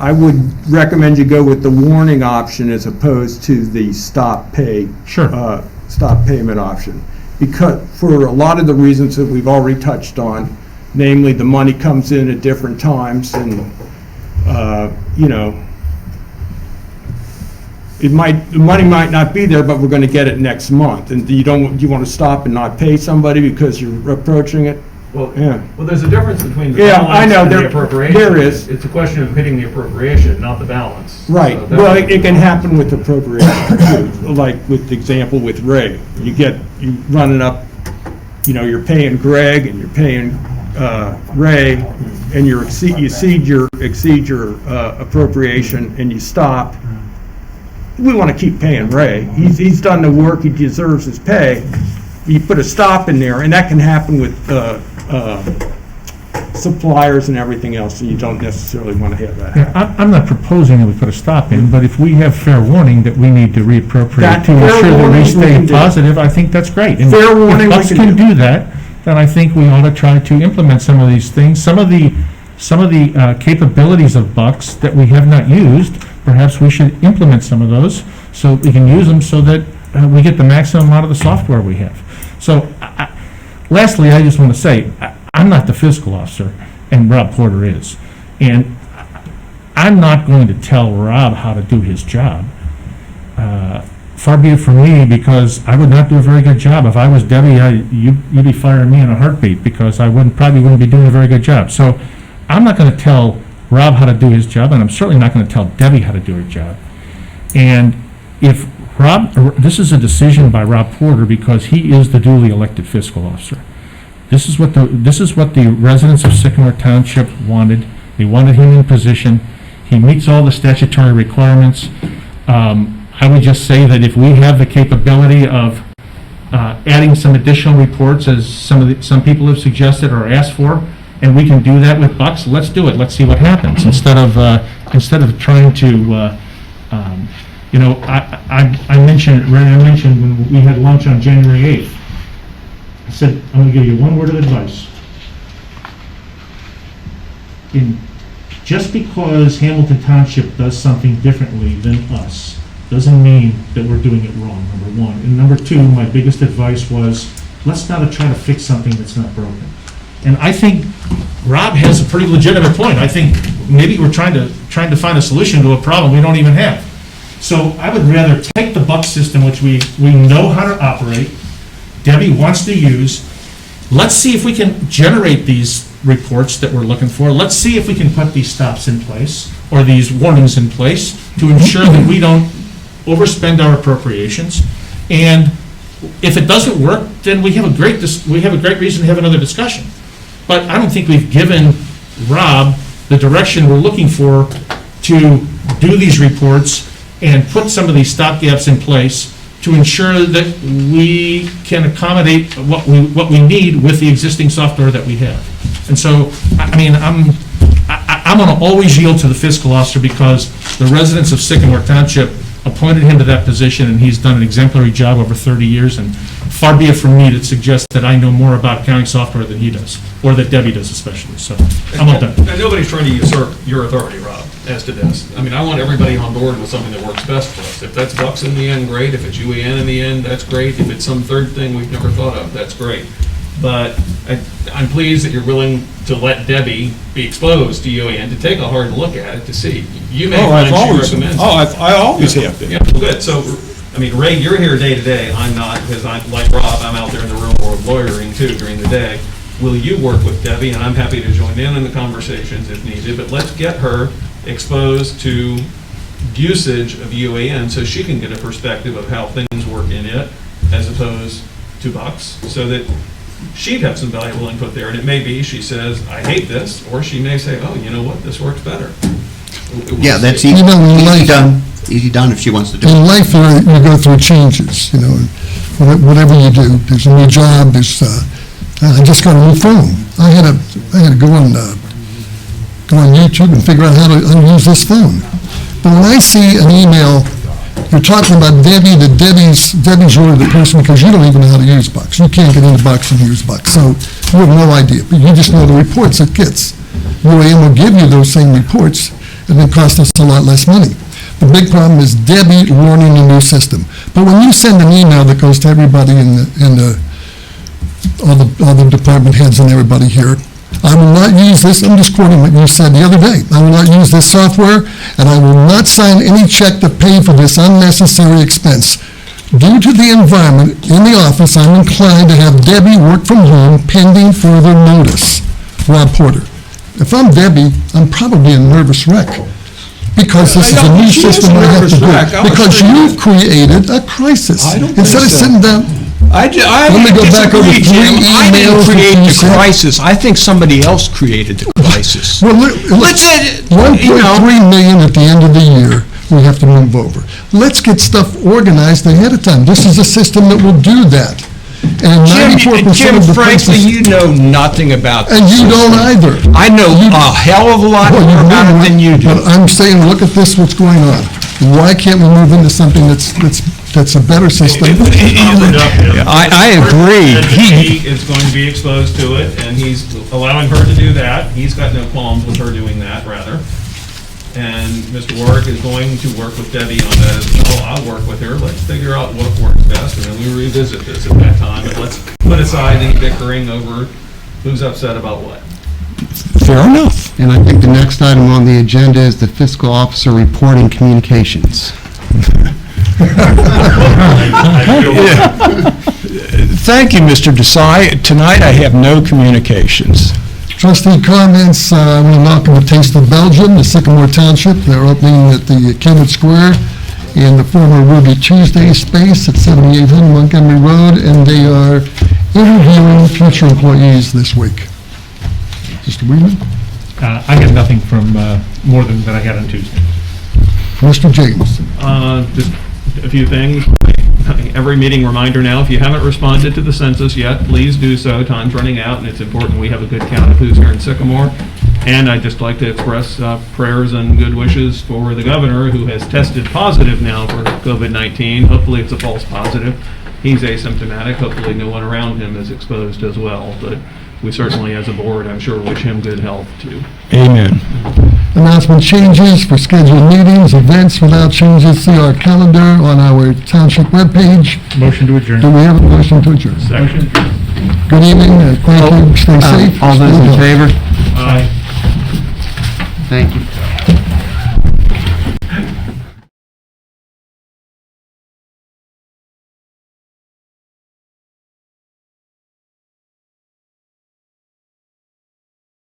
would recommend you go with the warning option as opposed to the stop payment option. Because for a lot of the reasons that we've already touched on, namely the money comes in at different times and, you know, the money might not be there, but we're going to get it next month. And you want to stop and not pay somebody because you're approaching it? Well, Yeah. well, there's a difference between the Yeah, I balance know, and there- the appropriation. there is. It's a question of hitting the appropriation, not the balance. Right, So well, that's- it can happen with appropriation too, like with the example with Ray. You run it up, you know, you're paying Greg and you're paying Ray, and you exceed your appropriation and you stop. We want to keep paying Ray. He's done the work, he deserves his pay, you put a stop in there, and that can happen with suppliers and everything else, and you don't necessarily want to have that happen. I'm not proposing that we put a stop in, but if we have fair warning that we need to reappropriate That to fair ensure that warning we we stay can do. positive, I think that's great. And Fair warning we if can Bucks can do. do that, then I think we ought to try to implement some of these things. Some of the capabilities of Bucks that we have not used, perhaps we should implement some of those so we can use them so that we get the maximum out of the software we have. So, lastly, I just want to say, I'm not the fiscal officer, and Rob Porter is. And I'm not going to tell Rob how to do his job. Far be it from me, because I would not do a very good job. If I was Debbie, you'd be firing me in a heartbeat, because I probably wouldn't be doing a very good job. So I'm not going to tell Rob how to do his job, and I'm certainly not going to tell Debbie how to do her job. And if this is a decision by Rob Porter, because he is the duly elected fiscal officer. This is what the residents of Sycamore Township wanted. They wanted him in position. He meets all the statutory requirements. I would just say that if we have the capability of adding some additional reports, as some people have suggested or asked for, and we can do that with Bucks, let's do it. Let's see what happens, instead of trying to. I mentioned when we had lunch on January 8th. I said, I'm going to give you one word of advice. Just because Hamilton Township does something differently than us doesn't mean that we're doing it wrong, number one. And number two, my biggest advice was, let's not try to fix something that's not broken. And I think Rob has a pretty legitimate point. I think maybe we're trying to find a solution to a problem we don't even have. So I would rather take the buck system, which we know how to operate, Debbie wants to use. Let's see if we can generate these reports that we're looking for. Let's see if we can put these stops in place, or these warnings in place, to ensure that we don't overspend our appropriations. And if it doesn't work, then we have a great reason to have another discussion. But I don't think we've given Rob the direction we're looking for to do these reports and put some of these stopgaps in place to ensure that we can accommodate what we need with the existing software that we have. And so, I mean, I'm going to always yield to the fiscal officer, because the residents of Sycamore Township appointed him to that position, and he's done an exemplary job over 30 years, and far be it from me to suggest that I know more about accounting software than he does, or that Debbie does especially, so I'm all done. And nobody's trying to usurp your authority, Rob, as to this. I mean, I want everybody on board with something that works best for us. If that's Bucks in the end, great. If it's UAN in the end, that's great. If it's some third thing we've never thought of, that's great. But I'm pleased that you're willing to let Debbie be exposed to UAN, to take a hard look at it, to see. You may find she recommends. I always have been. Yeah, well, good. So, I mean, Ray, you're here day to day. I'm not, because I'm like Rob, I'm out there in the real world lawyering too during the day. Will you work with Debbie? And I'm happy to join in the conversations if needed, but let's get her exposed to usage of UAN so she can get a perspective of how things work in it as opposed to Bucks, so that she'd have some valuable input there. And it may be she says, I hate this, or she may say, oh, you know what, this works better. Yeah, that's easy, easy done if she wants to do In it. life, you go through changes, whatever you do. There's a new job, I just got a new phone. I had to go on YouTube and figure out how to use this phone. But when I see an email, you're talking about Debbie, Debbie's really the person, because you don't even know how to use Bucks. You can't get into Bucks and use Bucks, so you have no idea. But you just know the reports it gets. UAM will give you those same reports, and they cost us a lot less money. The big problem is Debbie learning the new system. But when you send an email that goes to everybody all the department heads and everybody here, I will not use this, I'm just quoting what you said the other day, I will not use this software, and I will not sign any check to pay for this unnecessary expense. Due to the environment in the office, I'm inclined to have Debbie work from home pending further notice. Rob Porter. If I'm Debbie, I'm probably a nervous wreck, because this is a new system I have to do. Because you've created a crisis. Instead of sitting down, I Let me go back over disagree, three Jim. I didn't emails create that you the sent. crisis. I think somebody else created the crisis. well, Let's, $1.3 million at the end of the year, we have to move over. Let's get stuff organized ahead of time. This is a system that will do that. And 94% Jim, of the frankly, places- you know nothing about this. And you don't either. I know a hell of a lot Well, more you about know it than you do. But I'm saying, look at this, what's going on. Why can't we move into something that's a better system? I agree. He is going to be exposed to it, and he's allowing her to do that. He's got no qualms with her doing that, rather. And Mr. Warwick is going to work with Debbie on that as well. I'll work with her. Let's figure out what works best, and then we revisit this at that time. And let's put aside any bickering over who's upset about what. Fair enough. And I think the next item on the agenda is the fiscal officer reporting communications. Thank you, Mr. Desai. Tonight I have no communications. Trustee comments, I want to welcome the Taste of Belgium, the Sycamore Township. They're opening at the Kennett Square in the former Ruby Tuesday space at 7800 Montgomery Road, and they are interviewing future employees this week. Mr. Weedman? I get nothing from more than that I had on Tuesday. Mr. James? Just a few things. Every meeting reminder now, if you haven't responded to the census yet, please do so. Time's running out, and it's important we have a good count of who's here in Sycamore. And I'd just like to express prayers and good wishes for the governor, who has tested positive now for COVID-19. Hopefully it's a false positive. He's asymptomatic. Hopefully no one around him is exposed as well. But we certainly, as a board, I'm sure, wish him good health, too. Amen. Announcement changes for scheduled meetings, events. Without changes, see our calendar on our township webpage. Motion to adjourn. Do we have a motion to adjourn? Second. Good evening, thank you, stay safe. All those in favor? Aye. Thank you.